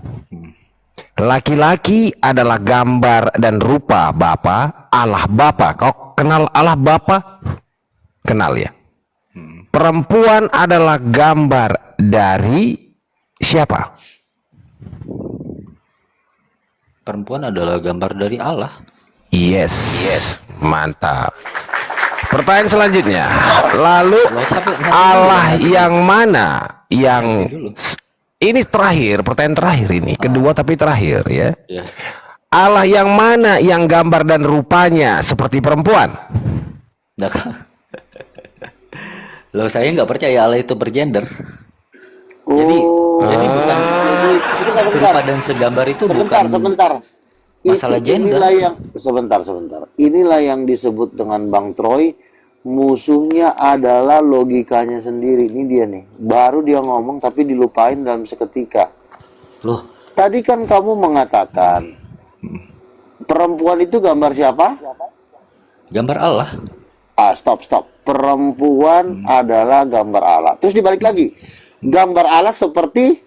Laki-laki adalah gambar dan rupa Bapa, Allah Bapa. Kau kenal Allah Bapa? Kenal ya. Perempuan adalah gambar dari siapa? Perempuan adalah gambar dari Allah. Yes, mantap. Pertanyaan selanjutnya, lalu Allah yang mana? Yang ini terakhir, pertanyaan terakhir ini, kedua tapi terakhir ya. Allah yang mana yang gambar dan rupanya seperti perempuan? Loh, saya nggak percaya Allah itu bergender. Jadi bukan serupa dan segambar itu bukan masalah gender. Sebentar. Inilah yang disebut dengan Bang Troy, musuhnya adalah logikanya sendiri. Ini dia nih, baru dia ngomong tapi dilupain dalam seketika. Loh, tadi kan kamu mengatakan perempuan itu gambar siapa? Gambar Allah. Stop. Perempuan adalah gambar Allah. Terus dibalik lagi, gambar Allah seperti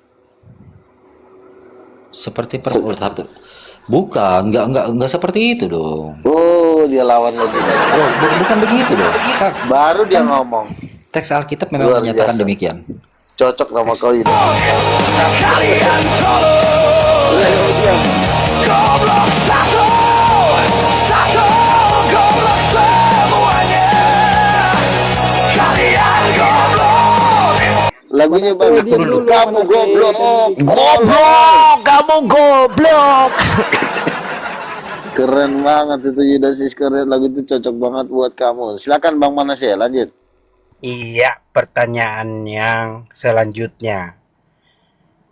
seperti perempuan, tapi bukan, nggak seperti itu dong. Oh, dia lawan lagi. Bukan begitu dong. Baru dia Kan ngomong. teks Alkitab memang Luar menyatakan biasa. demikian. Cocok nama kau ini. Lagunya bagus dulu. Kamu goblok. Goblok, kamu goblok. Keren banget itu Yudas Iskariot. Lagu itu cocok banget buat kamu. Silakan Bang Manas ya, lanjut. Iya, pertanyaan yang selanjutnya.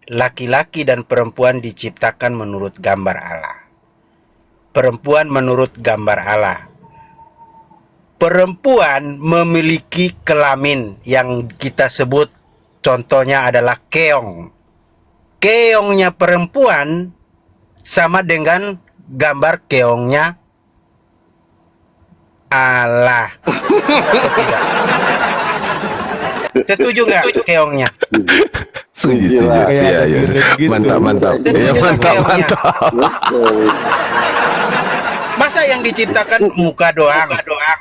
Laki-laki dan perempuan diciptakan menurut gambar Allah. Perempuan menurut gambar Allah. Perempuan memiliki kelamin yang kita sebut contohnya adalah keong. Keongnya perempuan sama dengan gambar keongnya Allah. Atau tidak? Setuju nggak keongnya? Setuju. Iya. Mantap. Iya, mantap. Masa yang diciptakan muka doang,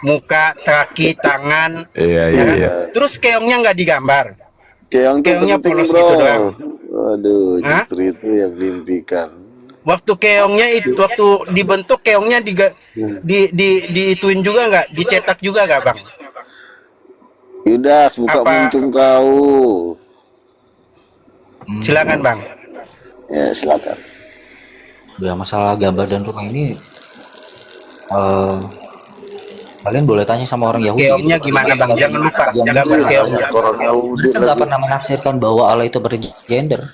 muka, kaki, tangan, Iya. terus keongnya nggak digambar? Keongnya polos bro. gitu doang. Waduh, Hah? justru itu yang diimpikan. Waktu keongnya itu, waktu dibentuk keongnya diituin juga nggak, dicetak juga nggak bang? Yudas, buka Apa? muncung kau. Silakan bang. Ya, silakan. Ya masalah gambar dan rumah ini, kalian boleh tanya sama orang Yahudi. Keongnya gimana bang? Jangan lupa gambar keongnya. Orang Yahudi Mereka nggak pernah menafsirkan bahwa Allah itu bergender.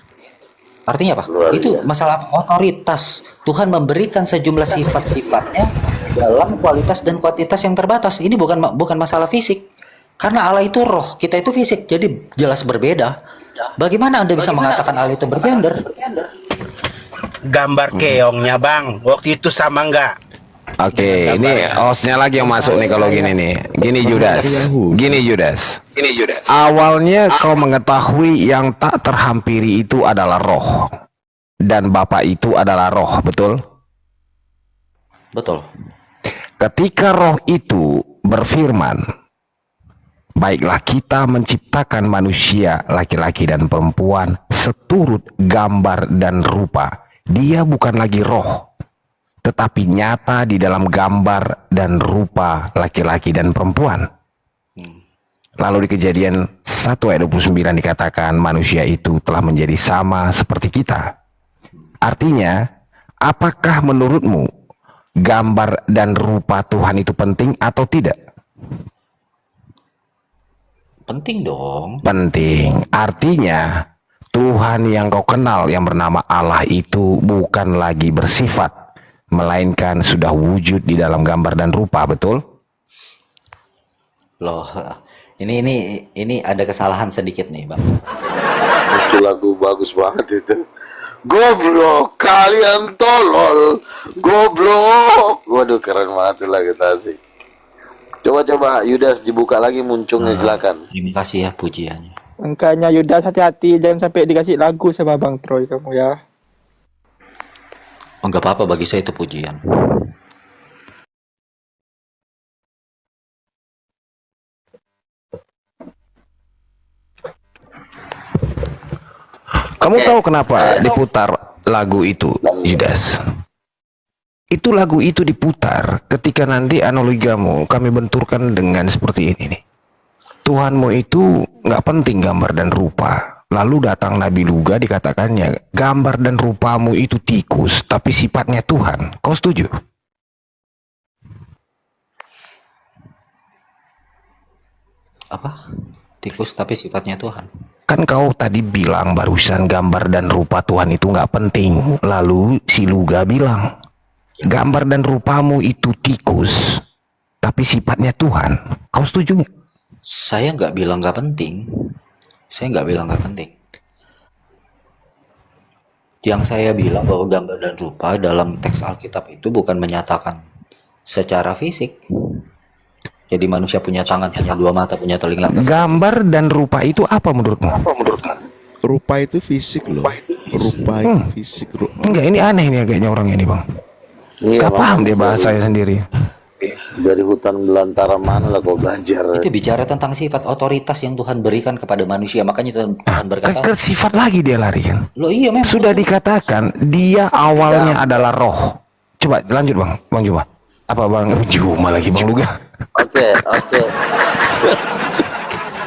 Artinya apa? Luar Itu biasa. masalah otoritas. Tuhan memberikan sejumlah sifat-sifatnya dalam kualitas dan kuantitas yang terbatas. Ini bukan masalah fisik. Karena Allah itu roh, kita itu fisik, jadi jelas berbeda. Bagaimana Anda bisa mengatakan Allah itu bergender? Gambar keongnya bang, waktu itu sama nggak? Oke, ini hostnya lagi yang masuk nih kalau gini nih. Gini Judas. Awalnya kau mengetahui yang tak terhampiri itu adalah roh. Dan Bapa itu adalah roh, betul? Betul. Ketika roh itu berfirman, baiklah kita menciptakan manusia laki-laki dan perempuan seturut gambar dan rupa. Dia bukan lagi roh, tetapi nyata di dalam gambar dan rupa laki-laki dan perempuan. Lalu di Kejadian 1 ayat 29 dikatakan manusia itu telah menjadi sama seperti kita. Artinya, apakah menurutmu gambar dan rupa Tuhan itu penting atau tidak? Penting dong. Penting. Artinya Tuhan yang kau kenal yang bernama Allah itu bukan lagi bersifat, melainkan sudah wujud di dalam gambar dan rupa, betul? Loh, ini ada kesalahan sedikit nih, Bang. Itu lagu bagus banget itu. Goblok, kalian tolol. Goblok. Waduh, keren banget itu lagu tadi. Coba Yudas dibuka lagi muncungnya, silakan. Terima kasih ya pujiannya. Makanya Yudas hati-hati jangan sampai dikasih lagu sama Bang Troy kamu ya. Oh, nggak apa-apa, bagi saya itu pujian. Kamu tahu kenapa diputar lagu itu, Judas? Itu lagu itu diputar ketika nanti analogiamu kami benturkan dengan seperti ini nih. Tuhanmu itu nggak penting gambar dan rupa. Lalu datang Nabi Luga dikatakannya gambar dan rupamu itu tikus, tapi sifatnya Tuhan. Kau setuju? Apa? Tikus tapi sifatnya Tuhan. Kan kau tadi bilang barusan gambar dan rupa Tuhan itu nggak penting. Lalu si Luga bilang gambar dan rupamu itu tikus, tapi sifatnya Tuhan. Kau setuju nggak? Saya nggak bilang nggak penting. Saya nggak bilang nggak penting. Yang saya bilang bahwa gambar dan rupa dalam teks Alkitab itu bukan menyatakan secara fisik. Jadi manusia punya tangan, punya dua mata, punya telinga. Gambar dan rupa itu apa menurutmu? Rupa itu fisik loh. rupa itu fisik. Enggak, ini aneh nih kayaknya orang ini, Bang. Iya, Gak paham makanya dia bahasanya sendiri. dari hutan belantara mana lah kau belajar. Itu bicara tentang sifat otoritas yang Tuhan berikan kepada manusia. Makanya Tuhan berkata, Ke sifat lagi dia lari kan. loh iya memang. Sudah dikatakan dia awalnya adalah roh. Coba lanjut Bang, Bang Juma. Apa Bang Juma lagi Bang Luga? Oke.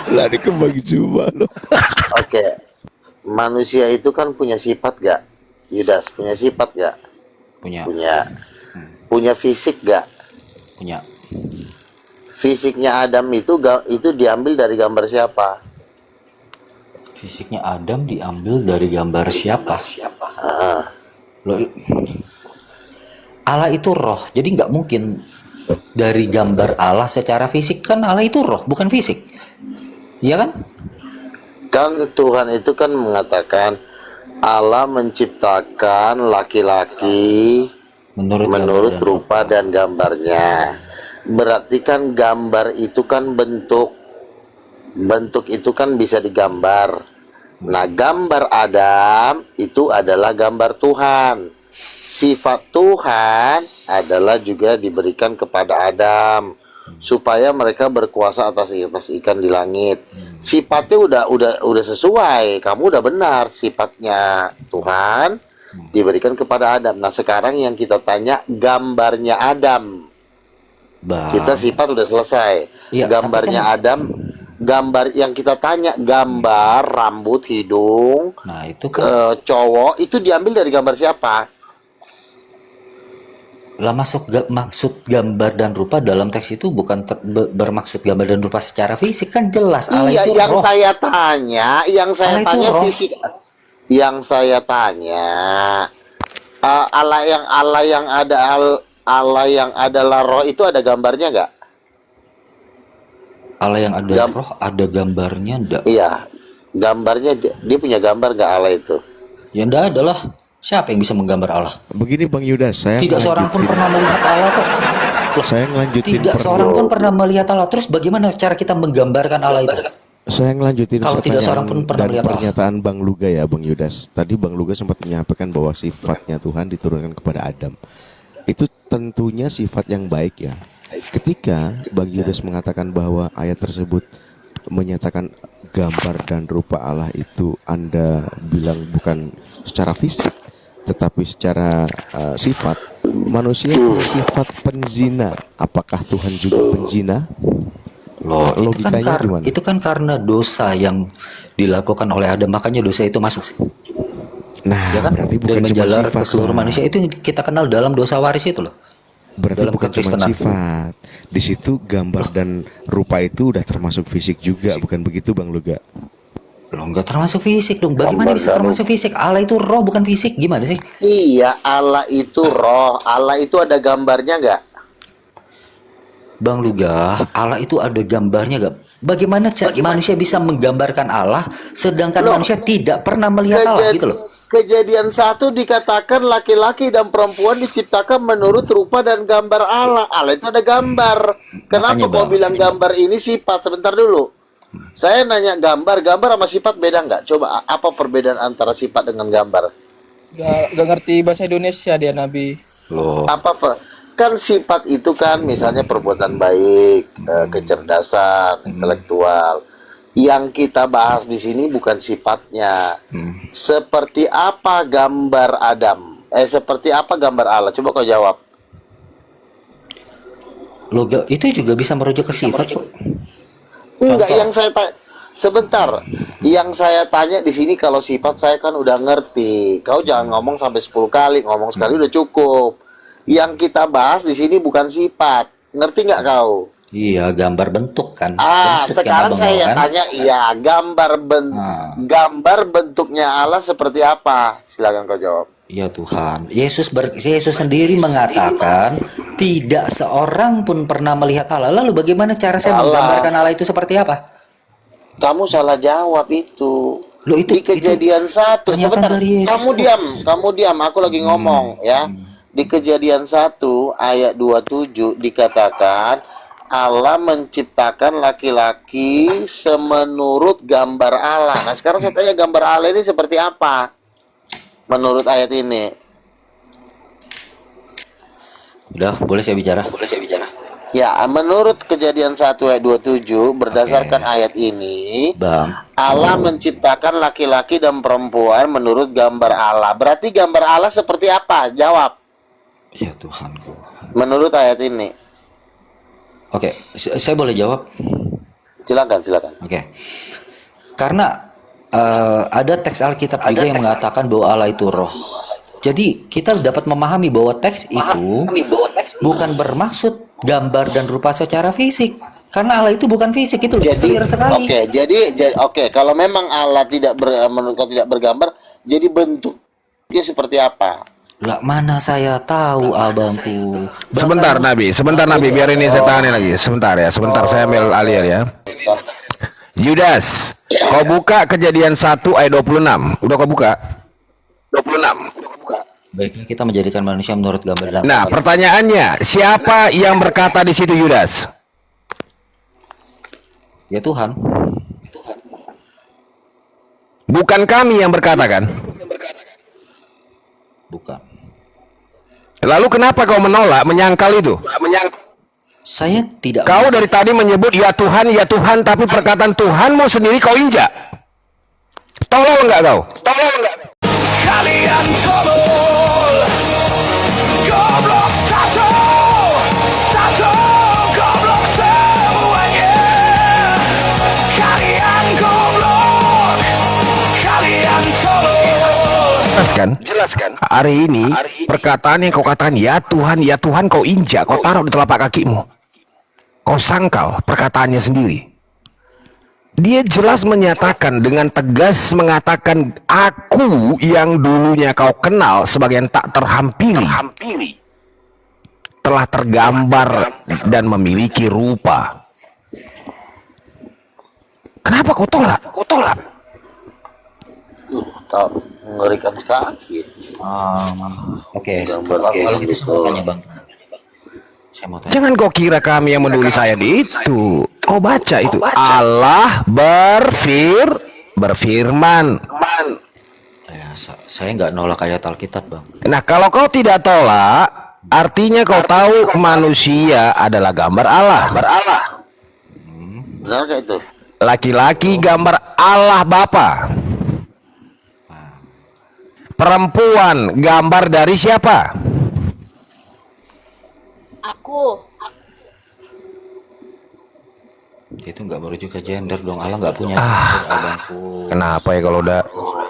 Lari ke Bang Juma loh. Oke. Manusia itu kan punya sifat gak? Yudas, punya sifat gak? Punya. Punya fisik gak? Punya. Fisiknya Adam itu diambil dari gambar siapa? Fisiknya Adam diambil dari gambar siapa? Loh, Allah itu roh, jadi nggak mungkin dari gambar Allah secara fisik. Kan Allah itu roh, bukan fisik. Iya kan? Kan Tuhan itu kan mengatakan Allah menciptakan laki-laki menurut rupa dan gambarnya. Berarti kan gambar itu kan bentuk itu kan bisa digambar. Nah, gambar Adam itu adalah gambar Tuhan. Sifat Tuhan adalah juga diberikan kepada Adam supaya mereka berkuasa atas ikan di langit. Sifatnya udah sesuai, kamu udah benar, sifatnya Tuhan diberikan kepada Adam. Nah, sekarang yang kita tanya gambarnya Adam. Kita sifat udah selesai. Iya, Gambarnya Adam, gambar yang kita tanya, gambar rambut, hidung, nah itu kan cowok itu diambil dari gambar siapa? lah maksud gambar dan rupa dalam teks itu bukan bermaksud gambar dan rupa secara fisik, kan jelas Allah Iya, itu yang roh. saya tanya Allah itu roh. fisik. Yang saya tanya, Allah yang adalah roh itu ada gambarnya nggak? Allah yang ada roh ada gambarnya enggak? Iya, gambarnya dia punya gambar nggak Allah itu? Ya enggak ada lah. Siapa yang bisa menggambar Allah? Begini Bang Yudas, saya Tidak seorang pun pernah melihat Allah kok. Loh, saya ngelanjutin tidak seorang pun pernah melihat Allah. Terus bagaimana cara kita menggambarkan Allah itu? Saya ngelanjutin Kalau tidak seorang pun pernah dan melihat Allah. pernyataan Bang Luga ya, Bang Yudas. Tadi Bang Luga sempat menyampaikan bahwa sifatnya Tuhan diturunkan kepada Adam. Itu tentunya sifat yang baik ya. Ketika Bang Yudas mengatakan bahwa ayat tersebut menyatakan gambar dan rupa Allah itu Anda bilang bukan secara fisik tetapi secara sifat, manusia punya sifat penzina. Apakah Tuhan juga penzina? Loh, logikanya gimana? itu kan karena dosa yang dilakukan oleh Adam, makanya dosa itu masuk. Nah, Ya kan? berarti bukan Dan cuma menjalar ke sifat seluruh lah. manusia itu kita kenal dalam dosa waris itu loh. Berarti dalam bukan cuma kekristenan. sifat. Di situ gambar dan rupa itu udah termasuk fisik juga, bukan begitu Bang Luga? Loh, nggak termasuk fisik dong. Bagaimana Gambar bisa dan termasuk fisik? Allah itu roh bukan fisik. Gimana sih? Iya, Allah itu roh. Allah itu ada gambarnya nggak? Bang Luga, Allah itu ada gambarnya gak? Bagaimana manusia bisa menggambarkan Allah sedangkan manusia tidak pernah melihat Allah gitu loh. Kejadian 1 dikatakan laki-laki dan perempuan diciptakan menurut rupa dan gambar Allah. Allah itu ada gambar. Kenapa Makanya, kau Bang. bilang gambar ini sifat? Sebentar dulu. Saya nanya gambar sama sifat beda nggak? Coba apa perbedaan antara sifat dengan gambar? Gak ngerti bahasa Indonesia dia Nabi. Loh, Kan sifat itu kan misalnya perbuatan baik, kecerdasan, intelektual. Yang kita bahas di sini bukan sifatnya. Seperti apa gambar Adam? Seperti apa gambar Allah? Coba kau jawab. logo itu juga bisa merujuk ke sifat kok. Enggak, yang saya sebentar. Yang saya tanya di sini kalau sifat saya kan udah ngerti. Kau jangan ngomong sampai 10 kali, ngomong sekali udah cukup. Yang kita bahas di sini bukan sifat. Ngerti nggak kau? Iya, gambar bentuk kan. Ah, Bentuk sekarang yang saya abang kan? tanya, iya, gambar bentuknya Allah seperti apa? Silakan kau jawab. Ya Tuhan, Yesus sendiri mengatakan tidak seorang pun pernah melihat Allah. Lalu bagaimana cara saya Salah. menggambarkan Allah itu seperti apa? Kamu salah jawab itu. Loh, itu Di kejadian 1, pernyataan sebentar. dari Yesus. Kamu diam, aku lagi ngomong ya. Di kejadian 1 ayat 27 dikatakan Allah menciptakan laki-laki semenurut gambar Allah. Nah, sekarang saya tanya gambar Allah ini seperti apa? menurut ayat ini? Udah, boleh saya bicara? Boleh saya bicara? Ya, menurut Kejadian 1 ayat 27 berdasarkan ayat ini, Bang, Allah menciptakan laki-laki dan perempuan menurut gambar Allah. Berarti gambar Allah seperti apa? Jawab. ya Tuhanku. Menurut ayat ini. Oke, saya boleh jawab? Silakan, silakan. Oke. Karena ada teks Alkitab juga yang mengatakan bahwa Allah itu roh. Jadi kita dapat memahami bahwa teks itu bukan bermaksud gambar dan rupa secara fisik. Karena Allah itu bukan fisik, itu Jadi, clear sekali. oke, oke, kalau memang Allah menurut kau tidak bergambar, jadi bentuknya seperti apa? Lah mana saya tahu abangku. Sebentar Nabi, biar ini saya tangani lagi. Sebentar ya, sebentar saya ambil alih ya. Yudas, kau buka Kejadian 1 ayat 26. Udah kau buka? 26. Baiknya kita menjadikan manusia menurut gambar dan Nah, pertanyaannya, siapa yang berkata di situ Yudas? ya Tuhan. Bukan kami yang berkata kan? Bukan. Lalu kenapa kau menolak, menyangkal itu? Saya tidak. Kau dari tadi menyebut ya Tuhan, tapi perkataan Tuhanmu sendiri kau injak. Tolol enggak kau? Tolol enggak? Kalian tolol. Goblok satu, goblok semuanya. Kalian goblok, kalian tolol. Jelaskan. Hari ini perkataan yang kau katakan ya Tuhan kau injak, kau taruh di telapak kakimu. Kau sangkal perkataannya sendiri. Dia jelas menyatakan dengan tegas mengatakan aku yang dulunya kau kenal sebagai yang tak terhampiri telah tergambar dan memiliki rupa. Kenapa kau tolak? Tak mengerikan sekali. Oke, kalau gitu saya mau tanya Bang. Saya mau tanya. Jangan kau kira kami yang menulis ayat itu. Kau baca itu. Allah berfirman. Ya, saya nggak nolak ayat Alkitab, Bang. Nah, kalau kau tidak tolak, artinya kau tahu manusia adalah gambar Allah. Benar gak itu? Laki-laki gambar Allah Bapa. Perempuan gambar dari siapa? Aku. Itu nggak merujuk ke gender dong. Allah nggak punya gender, abangku. Kenapa ya kalau udah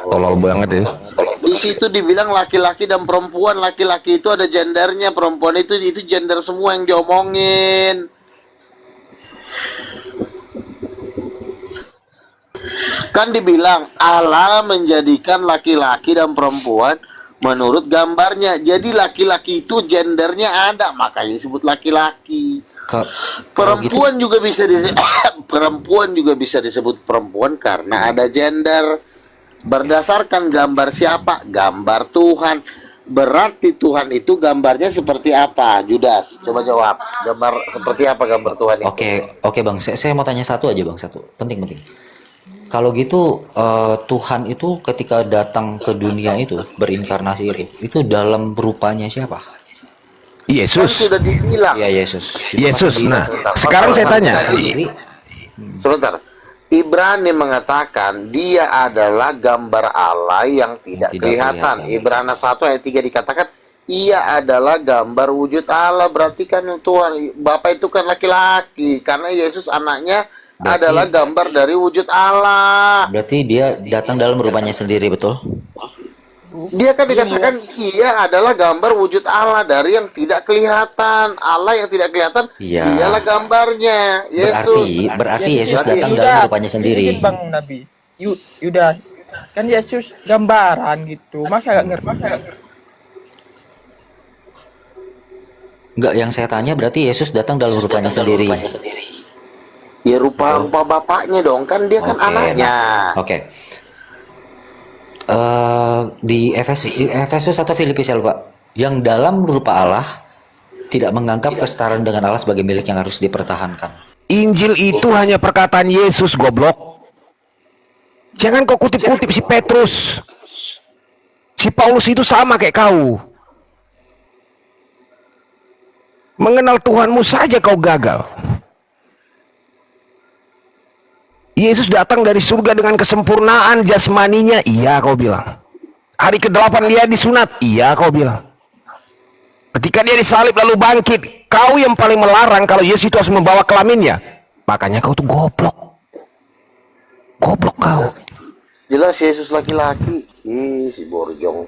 tolol banget ya? Di situ dibilang laki-laki dan perempuan. Laki-laki itu ada gendernya, perempuan itu gender semua yang diomongin. Kan dibilang Allah menjadikan laki-laki dan perempuan menurut gambarnya. Jadi laki-laki itu gendernya ada, makanya disebut laki-laki. Perempuan juga bisa perempuan juga bisa disebut perempuan karena ada gender. Berdasarkan gambar siapa? Gambar Tuhan. Berarti Tuhan itu gambarnya seperti apa? Judas, coba jawab. Gambar seperti apa gambar Tuhan itu? Oke Bang. Saya mau tanya satu aja Bang, satu. Penting. Kalau gitu Tuhan itu ketika datang ke dunia itu berinkarnasi itu dalam rupanya siapa? Yesus. Kan sudah dibilang. Ya Yesus. Nah, sekarang saya tanya. Sebentar. Ibrani mengatakan dia adalah gambar Allah yang tidak kelihatan. Ibrani 1 ayat 3 dikatakan ia adalah gambar wujud Allah. Berarti kan Tuhan Bapa itu kan laki-laki karena Yesus anaknya adalah gambar dari wujud Allah. Berarti dia datang dalam rupanya sendiri, betul? Dia kan dikatakan ia adalah gambar wujud Allah dari yang tidak kelihatan. Allah yang tidak kelihatan, dialah gambarnya. Yesus. Berarti Yesus datang dalam rupanya sendiri. Bang Nabi. Yudas. Kan Yesus gambaran gitu. Masa gak ngerti? Enggak, yang saya tanya berarti Yesus datang dalam rupanya sendiri. Ya rupa bapaknya dong, kan dia kan anaknya. Oke. Di Efesus atau Filipi saya lupa, yang dalam rupa Allah tidak menganggap kesetaraan dengan Allah sebagai milik yang harus dipertahankan. Injil itu hanya perkataan Yesus, goblok. Jangan kau kutip-kutip si Petrus. Si Paulus itu sama kayak kau. Mengenal Tuhanmu saja kau gagal. Yesus datang dari surga dengan kesempurnaan jasmaninya, iya kau bilang. Hari ke-8 dia disunat, iya kau bilang. Ketika dia disalib lalu bangkit, kau yang paling melarang kalau Yesus itu harus membawa kelaminnya. Makanya kau tuh goblok. Goblok kau. Jelas Yesus laki-laki. Ih, si Borjong.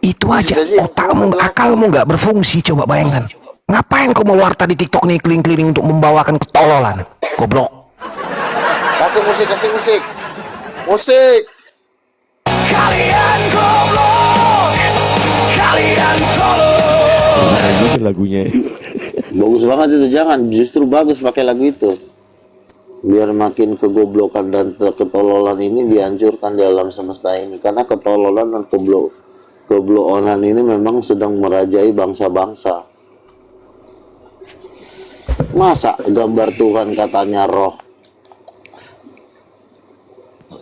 Itu aja, otakmu, akalmu nggak berfungsi, coba bayangkan. Ngapain kau mau warta di TikTok nih keliling-keliling untuk membawakan ketololan? Goblok. Kasih musik, kasih musik. Musik. Kalian goblok. Kalian tolol. Nah, gitu lagunya. Bagus banget itu, jangan. Justru bagus pakai lagu itu. Biar makin kegoblokan dan ketololan ini dihancurkan di alam semesta ini. Karena ketololan dan keblokonan ini memang sedang merajai bangsa-bangsa. Masa gambar Tuhan katanya roh?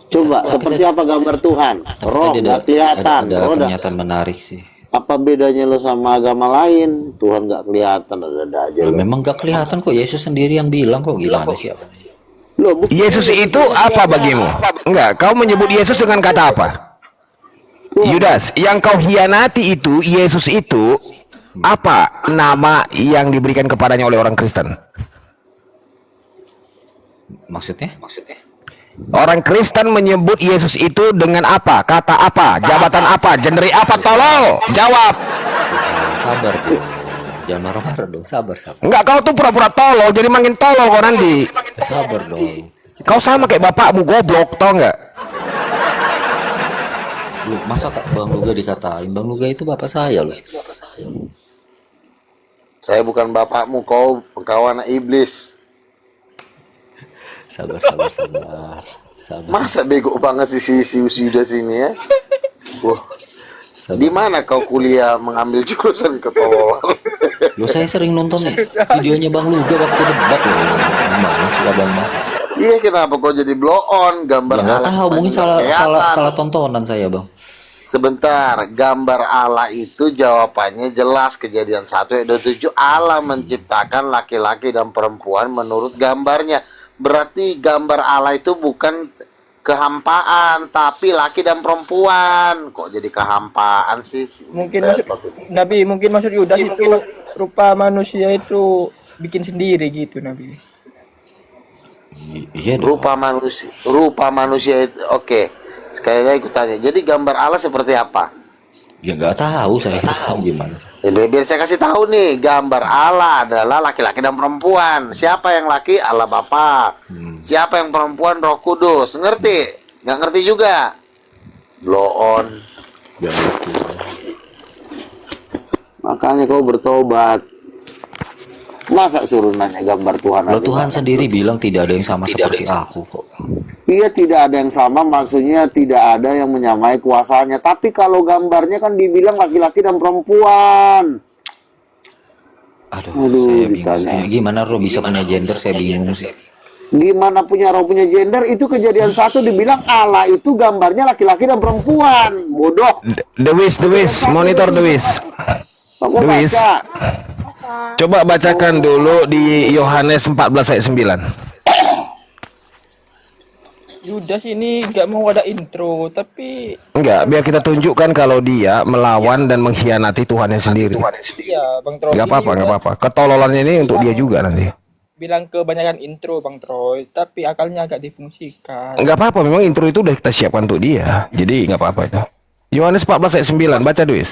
Coba, seperti apa gambar Tuhan? Roh, nggak kelihatan. Ada pernyataan menarik sih. Apa bedanya lo sama agama lain? Tuhan nggak kelihatan, ada aja. Memang nggak kelihatan kok, Yesus sendiri yang bilang kok, gimana sih? Yesus itu apa bagimu? Enggak, kau menyebut Yesus dengan kata apa? Yudas, yang kau hianati itu, Yesus itu, apa nama yang diberikan kepadanya oleh orang Kristen? Maksudnya? Orang Kristen menyebut Yesus itu dengan apa? Kata apa? Jabatan apa? Genre apa? Tolol! Jawab! Sabar dong. Jangan marah-marah dong. Sabar. Enggak, kau tuh pura-pura tolol, jadi makin tolol kau nanti. Sabar dong. Kau sama kayak bapakmu, goblok, tau nggak? Lu masa Bang Luga dikatain? Bang Luga itu bapak saya loh. Saya bukan bapakmu, kau anak iblis. Sabar. Masa bego banget si Yudas ini ya? Wah. Di mana kau kuliah mengambil jurusan ketololan? Lo saya sering nonton videonya Bang Luga waktu debat loh. Gimana sih Abang Mas? Iya, kenapa kau jadi blow on gambar Ya, Allah? nggak tahu, mungkin salah tontonan saya Bang. Sebentar, gambar Allah itu jawabannya jelas. Kejadian 1 ayat 27, Allah menciptakan laki-laki dan perempuan menurut gambarnya. Berarti gambar Allah itu bukan kehampaan, tapi laki dan perempuan. Kok jadi kehampaan sih? Mungkin maksud Yudas itu rupa manusia itu bikin sendiri gitu Nabi. Iya dong. Rupa manusia itu. Oke. Sekali lagi aku tanya. Jadi gambar Allah seperti apa? Ya nggak tahu, saya tahu gimana. Biar saya kasih tahu nih, gambar Allah adalah laki-laki dan perempuan. Siapa yang laki? Allah Bapa. Siapa yang perempuan? Roh Kudus. Ngerti? Nggak ngerti juga? Blow on. Makanya kau bertobat. Masa suruh nanya gambar Tuhan? Lo Tuhan sendiri bilang tidak ada yang sama seperti aku kok. Iya, tidak ada yang sama, maksudnya tidak ada yang menyamai kuasanya. Tapi kalau gambarnya kan dibilang laki-laki dan perempuan. Aduh, saya bingung. Gimana Roh bisa punya gender? Saya bingung sih. Gimana punya roh punya gender? Itu kejadian 1 dibilang Allah itu gambarnya laki-laki dan perempuan. Bodoh. The Wiz, monitor The Wiz. Coba bacakan dulu di Yohanes 14 ayat 9. Yudas ini nggak mau ada intro, tapi Enggak, biar kita tunjukkan kalau dia melawan dan mengkhianati Tuhannya sendiri. iya Bang Troy. Enggak apa-apa. Ketololannya ini untuk dia juga nanti. Bilang kebanyakan intro Bang Troy, tapi akalnya agak difungsikan. Enggak apa-apa, memang intro itu udah kita siapkan untuk dia. Jadi enggak apa-apa itu. Yohanes 14 ayat 9, baca Duis.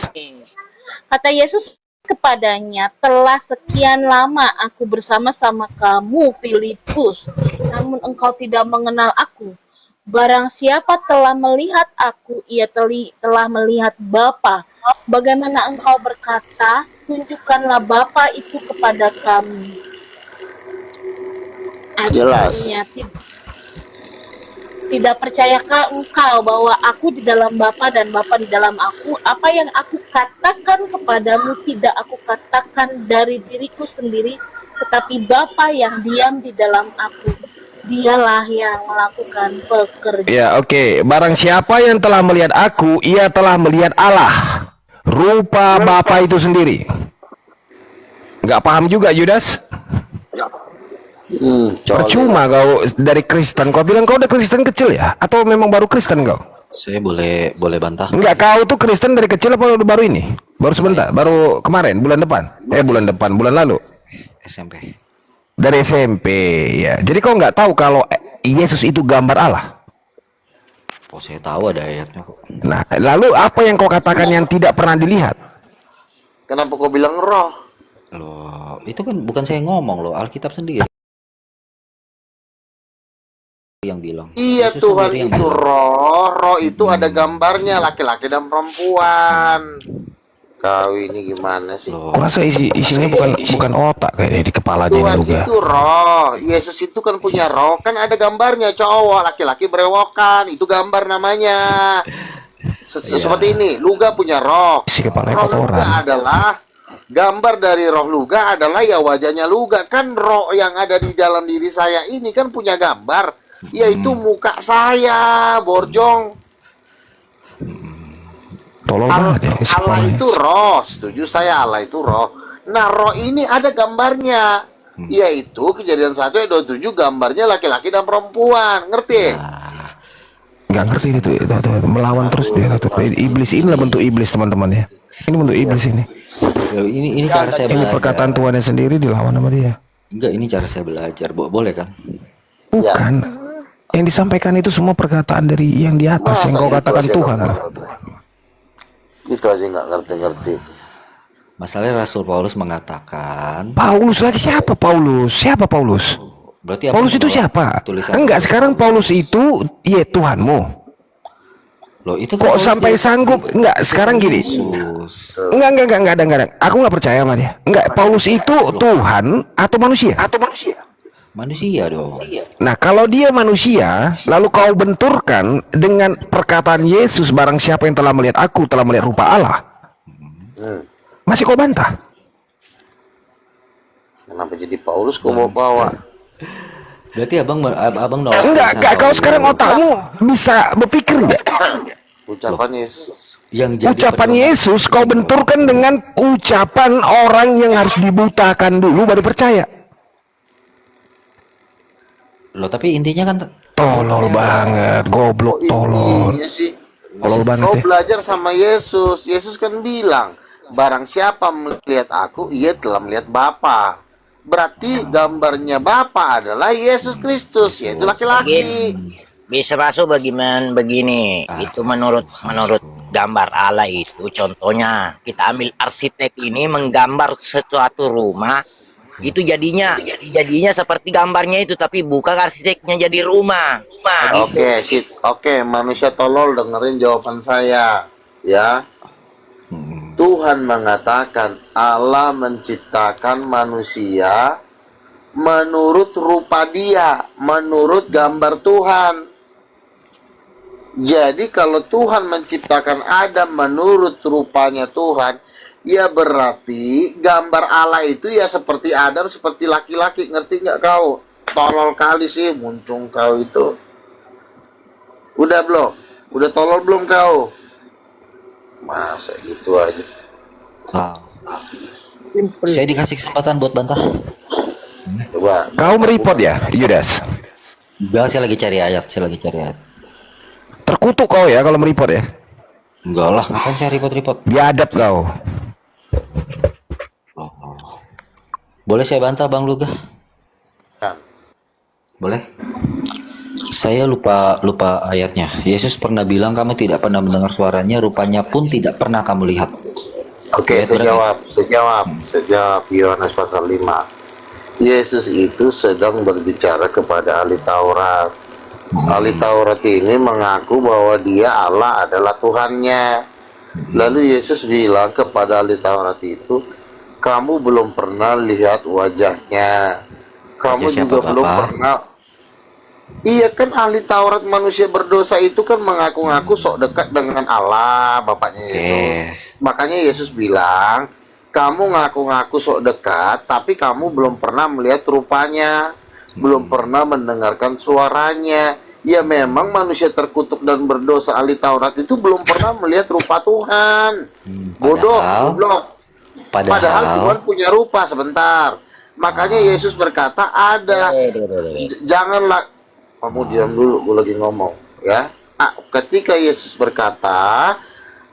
Kata Yesus kepadanya, telah sekian lama aku bersama-sama kamu, Filipus, namun engkau tidak mengenal aku. Barang siapa telah melihat aku, ia telah melihat Bapa. Bagaimana engkau berkata, tunjukkanlah Bapa itu kepada kami. Jelas. Tidak percayakah engkau bahwa aku di dalam Bapa dan Bapa di dalam aku? Apa yang aku katakan kepadamu tidak aku katakan dari diriku sendiri, tetapi Bapa yang diam di dalam aku. Dialah yang melakukan pekerjaan. Ya, oke. Barang siapa yang telah melihat aku, ia telah melihat Allah, rupa Bapa itu sendiri. Nggak paham juga, Yudas? Percuma kau dari Kristen. Kau bilang kau udah Kristen kecil ya? Atau memang baru Kristen kau? Saya boleh bantah. Enggak, kau tuh Kristen dari kecil apa udah baru ini? Baru sebentar, baru kemarin, bulan depan. Bulan lalu. SMP. Dari SMP, ya. Jadi kau nggak tahu kalau Yesus itu gambar Allah? Oh, saya tahu ada ayatnya kok. Nah, lalu apa yang kau katakan yang tidak pernah dilihat? Kenapa kau bilang roh? Loh, itu kan bukan saya ngomong loh, Alkitab sendiri yang bilang. Iya, Yesus Tuhan sendiri yang itu bilang. roh itu ada gambarnya laki-laki dan perempuan. Kau ini gimana sih? Kurasa isinya bukan otak kayak di kepalanya Tuhan ini juga. itu roh. Yesus itu kan punya roh, kan ada gambarnya cowok, laki-laki berewokan, itu gambar namanya. Seperti ini, Luga punya roh. Si kepala Roh Luga kotoran. adalah gambar dari roh Luga adalah ya wajahnya Luga, kan roh yang ada di dalam diri saya ini kan punya gambar, yaitu muka saya, Borjong. Tolong banget ya. si Allah kepala. itu roh, setuju saya, Allah itu roh. Nah, roh ini ada gambarnya, yaitu Kejadian 1 ayat 27, gambarnya laki-laki dan perempuan, ngerti? Nggak ngerti itu, melawan terus dia tuh. Iblis inilah bentuk iblis, teman-teman ya. Ini bentuk iblis ini. Ini cara saya Ini belajar. perkataan Tuhannya sendiri dilawan sama dia. Enggak, ini cara saya belajar. Boleh kan? Bukan. Yang disampaikan itu semua perkataan dari yang di atas, yang kau katakan Tuhan. Itu aja nggak ngerti-ngerti. Masalahnya Rasul Paulus mengatakan. Paulus lagi siapa Paulus? Siapa Paulus? Berarti Paulus itu siapa? tulisan- Enggak, sekarang Paulus itu ya Tuhanmu. Loh, itu Kok sampai sanggup? Enggak, sekarang gini. Yesus. Enggak ada. Aku nggak percaya sama dia. Enggak, Paulus itu Tuhan atau manusia? Manusia dong. Nah, kalau dia manusia, lalu kau benturkan dengan perkataan Yesus, barang siapa yang telah melihat aku, telah melihat rupa Allah. Masih kau bantah? Kenapa jadi Paulus kau bawa-bawa? Berarti abang nolak. Enggak, kau sekarang otakmu bisa berpikir enggak? Ucapan Yesus. Ucapan Yesus kau benturkan dengan ucapan orang yang harus dibutakan dulu baru percaya. Loh, tapi intinya kan Tolol banget, goblok tolol. Iya sih. Tolol banget Kau ya. belajar sama Yesus. Yesus kan bilang, barang siapa melihat aku, ia telah melihat Bapa. Berarti gambarnya Bapa adalah Yesus Kristus, yaitu laki-laki. Bisa masuk bagaimana begini? Itu menurut gambar Allah itu, contohnya kita ambil arsitek ini menggambar suatu rumah, itu jadinya seperti gambarnya itu, tapi bukan arsiteknya jadi rumah. Oke, manusia tolol, dengerin jawaban saya, ya. Tuhan mengatakan Allah menciptakan manusia menurut rupa Dia, menurut gambar Tuhan. Jadi kalau Tuhan menciptakan Adam menurut rupanya Tuhan, ya berarti gambar Allah itu ya seperti Adam, seperti laki-laki. Ngerti nggak kau? Tolol kali sih muncung kau itu. Udah belum? Udah tolol belum kau? Masa gitu aja. Saya dikasih kesempatan buat bantah. Coba. Kau mereport ya, Yudas? Enggak, saya lagi cari ayat. Terkutuk kau ya kalau mereport ya? Enggak lah, ngapain saya report-report? Biadab kau. Boleh saya bantah Bang Luga? Boleh? Saya lupa ayatnya. Yesus pernah bilang kamu tidak pernah mendengar suaranya, rupanya pun tidak pernah kamu lihat. Oke, saya jawab Yohanes pasal 5. Yesus itu sedang berbicara kepada ahli Taurat. Ahli Taurat ini mengaku bahwa dia Allah adalah Tuhannya. Lalu Yesus bilang kepada ahli Taurat itu, kamu belum pernah lihat wajahnya. Kamu juga belum pernah. Iya kan, ahli Taurat manusia berdosa itu kan mengaku-ngaku sok dekat dengan Allah, bapaknya Yesus. Makanya Yesus bilang, kamu ngaku-ngaku sok dekat, tapi kamu belum pernah melihat rupanya. belum pernah mendengarkan suaranya. Ya memang manusia terkutuk dan berdosa ahli Taurat itu belum pernah melihat rupa Tuhan. Bodoh, goblok. Padahal Tuhan punya rupa. Sebentar. Makanya Yesus berkata ada. Janganlah, kamu diam dulu, gue lagi ngomong ya. Ketika Yesus berkata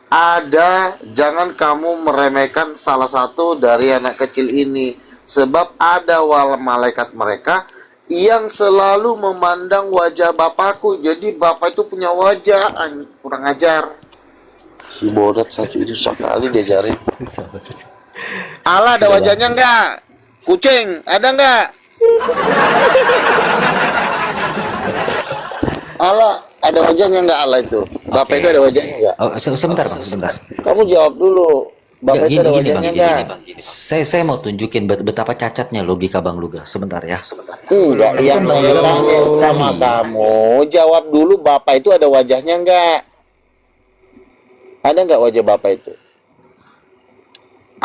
ada, jangan kamu meremehkan salah satu dari anak kecil ini, sebab ada malaikat mereka yang selalu memandang wajah Bapakku. Jadi Bapak itu punya wajah. Kurang ajar. Si bodat satu itu sekali diajarin. Allah ada wajahnya enggak? Kucing ada enggak? Allah ada wajahnya enggak? Allah itu Bapak itu ada wajahnya enggak? Oh, sebentar Bang, sebentar. Kamu jawab dulu. Bapak itu ada wajahnya enggak? Saya mau tunjukin betapa cacatnya logika Bang Luga. Sebentar ya, sebentar. Enggak, yang saya tanya sama kamu, jawab dulu, Bapak itu ada wajahnya enggak? Ada enggak wajah Bapak itu?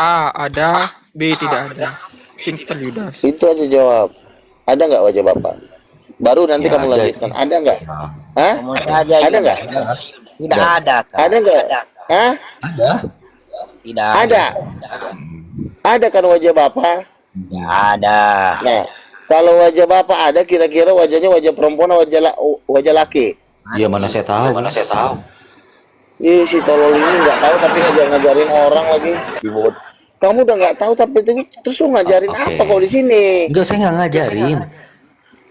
A ada, B tidak ada. Simpan Yudas. Itu aja jawab. Ada enggak wajah Bapak? Baru nanti kamu lanjutkan. Ada enggak? Hah? Ada enggak? Tidak ada. Ada enggak? Hah? Ada. Tidak ada. Ada kan wajah Bapak? Tidak ada. Nah, kalau wajah Bapak ada, kira-kira wajahnya wajah perempuan atau wajah laki? Ya mana saya tahu, mana saya tahu. Ih, si tolol ini nggak tahu tapi ngajarin orang lagi. Si bot. Kamu udah nggak tahu tapi terus lu ngajarin apa kalau di sini? Enggak, saya nggak ngajarin.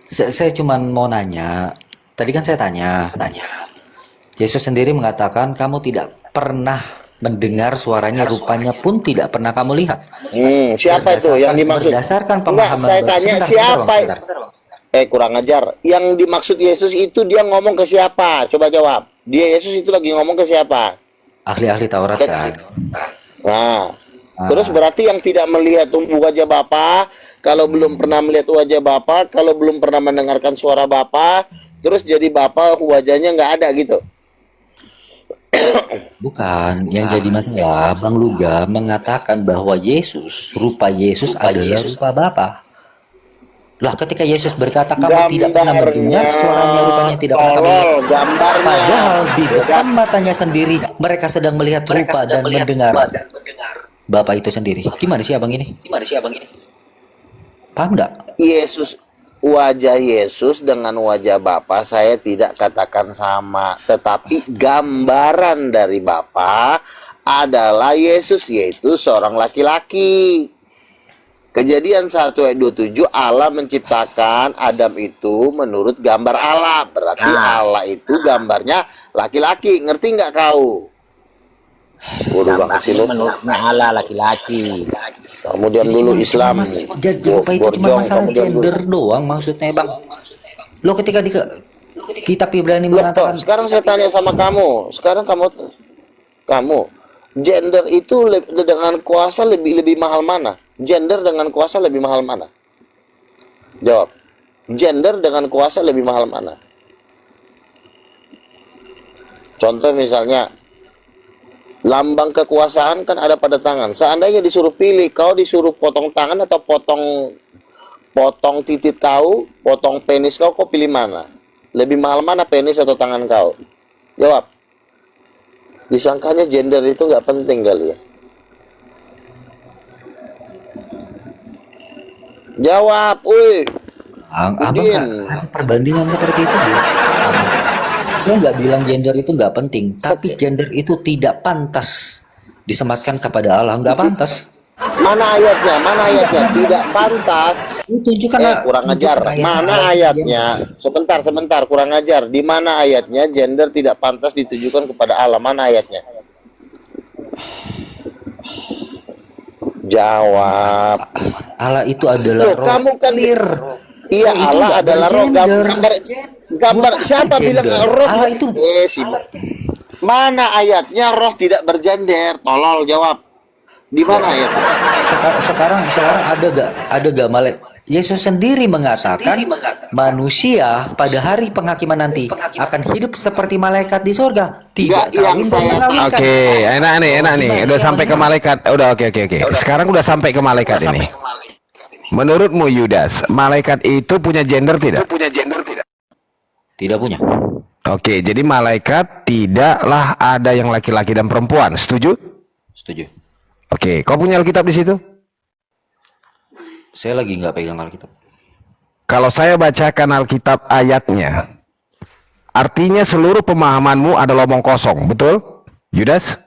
Saya cuma mau nanya. Tadi kan saya tanya. Yesus sendiri mengatakan kamu tidak pernah mendengar suaranya, rupanya pun tidak pernah kamu lihat. Siapa itu yang dimaksud? Berdasarkan Enggak, saya tanya siapa? Kurang ajar. Yang dimaksud Yesus itu dia ngomong ke siapa? Coba jawab. Dia Yesus itu lagi ngomong ke siapa? Ahli-ahli Taurat kan. Nah, terus berarti yang tidak melihat wajah Bapa, kalau belum pernah melihat wajah Bapa, kalau belum pernah mendengarkan suara Bapa, terus jadi Bapa wajahnya nggak ada gitu. Bukan, yang jadi masalah Bang Luga mengatakan bahwa rupa Yesus adalah rupa Bapa. Lah ketika Yesus berkata kamu tidak pernah mendengar suaranya, rupanya tidak pernah kamu lihat. Padahal di depan matanya sendiri mereka sedang melihat rupa dan mendengar Bapa itu sendiri. Gimana sih abang ini? Paham nggak? Wajah Yesus dengan wajah Bapa saya tidak katakan sama, tetapi gambaran dari Bapa adalah Yesus, yaitu seorang laki-laki. Kejadian 1 ayat 27, Allah menciptakan Adam itu menurut gambar Allah. Berarti Allah itu gambarnya laki-laki. Ngerti nggak kau? Bodoh banget sih lu. Menurut Allah laki-laki. Kemudian dulu Islam. Jadi apa itu cuma masalah gender doang maksudnya Bang? Lo ketika di kitab Ibrani mengatakan. Sekarang saya tanya sama kamu. Sekarang kamu gender itu dengan kuasa lebih mahal mana? Gender dengan kuasa lebih mahal mana? Jawab. Gender dengan kuasa lebih mahal mana? Contoh misalnya, lambang kekuasaan kan ada pada tangan. Seandainya disuruh pilih, kau disuruh potong tangan atau potong titik kau, potong penis kau pilih mana? Lebih mahal mana, penis atau tangan kau? Jawab. Disangkanya gender itu nggak penting kali ya. Jawab, Abang kasih perbandingan seperti itu ya? Saya nggak bilang gender itu nggak penting, tapi gender itu tidak pantas disematkan kepada Allah, nggak pantas. Mana ayatnya? Tidak pantas. Tunjukkan. Kurang ajar. Mana ayatnya? Sebentar, kurang ajar. Di mana ayatnya gender tidak pantas ditujukan kepada Allah? Mana ayatnya? Jawab. Allah itu adalah roh. Kamu kan iya, Allah adalah roh. Gambar siapa bilang roh? Allah itu mana ayatnya roh tidak bergender? Tolol, jawab. Di mana ayatnya? Sekarang ada gak malaikat? Yesus sendiri mengatakan manusia pada hari penghakiman nanti akan hidup seperti malaikat di surga. Tidak kawin dan mengawinkan. Oke, enak nih. Udah sampai ke malaikat. Udah oke. Sekarang udah sampai ke malaikat ini. Menurutmu Yudas, malaikat itu punya gender tidak? Tidak punya. Oke, jadi malaikat tidaklah ada yang laki-laki dan perempuan. Setuju? Setuju. Oke, kau punya Alkitab di situ? Saya lagi nggak pegang Alkitab. Kalau saya bacakan Alkitab ayatnya, artinya seluruh pemahamanmu adalah omong kosong, betul? Yudas?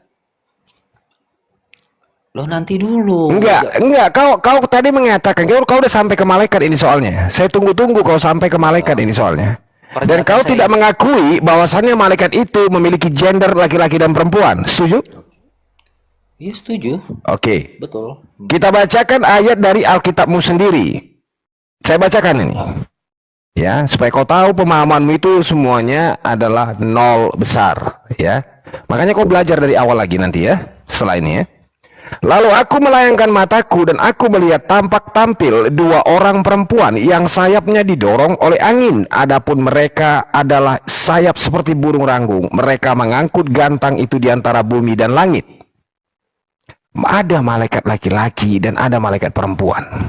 Loh, nanti dulu. Enggak. Kau tadi mengatakan kau udah sampai ke malaikat ini soalnya. Saya tunggu-tunggu kau sampai ke malaikat ini soalnya. Dan kau tidak mengakui bahwasannya malaikat itu memiliki gender laki-laki dan perempuan. Setuju? Iya, setuju. Oke. Betul. Kita bacakan ayat dari Alkitabmu sendiri. Saya bacakan ini. Ya, supaya kau tahu pemahamanmu itu semuanya adalah nol besar, ya. Makanya kau belajar dari awal lagi nanti ya, setelah ini ya. Lalu aku melayangkan mataku dan aku melihat tampak tampil dua orang perempuan yang sayapnya didorong oleh angin. Adapun mereka adalah sayap seperti burung ranggung. Mereka mengangkut gantang itu di antara bumi dan langit. Ada malaikat laki-laki dan ada malaikat perempuan.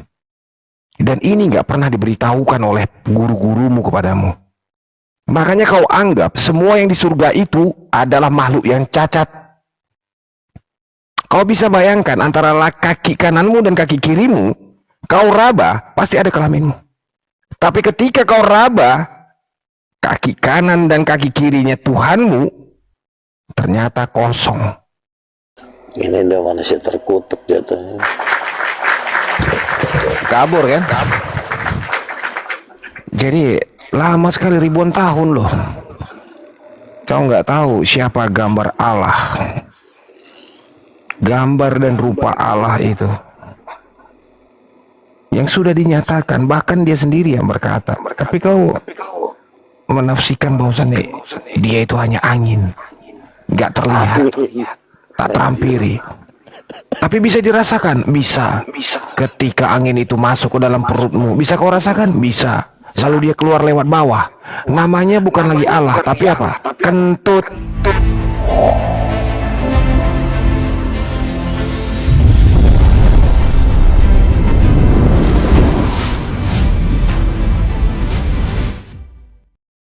Dan ini nggak pernah diberitahukan oleh guru-gurumu kepadamu. Makanya kau anggap semua yang di surga itu adalah makhluk yang cacat. Kau bisa bayangkan antara kaki kananmu dan kaki kirimu, kau raba, pasti ada kelaminmu. Tapi ketika kau raba, kaki kanan dan kaki kirinya Tuhanmu, ternyata kosong. Ini udah manusia terkutuk jatuhnya. Kabur kan? Jadi lama sekali, ribuan tahun loh. Kau nggak tahu siapa gambar Allah. Gambar dan rupa Allah itu yang sudah dinyatakan, bahkan dia sendiri yang berkata. Tapi kau menafsirkan bahwasannya dia itu hanya angin, nggak terlihat, tak terampiri, tapi bisa dirasakan. Bisa ketika angin itu masuk ke dalam perutmu, bisa kau rasakan. Bisa. Lalu dia keluar lewat bawah. Namanya bukan lagi Allah, tapi apa? Kentut.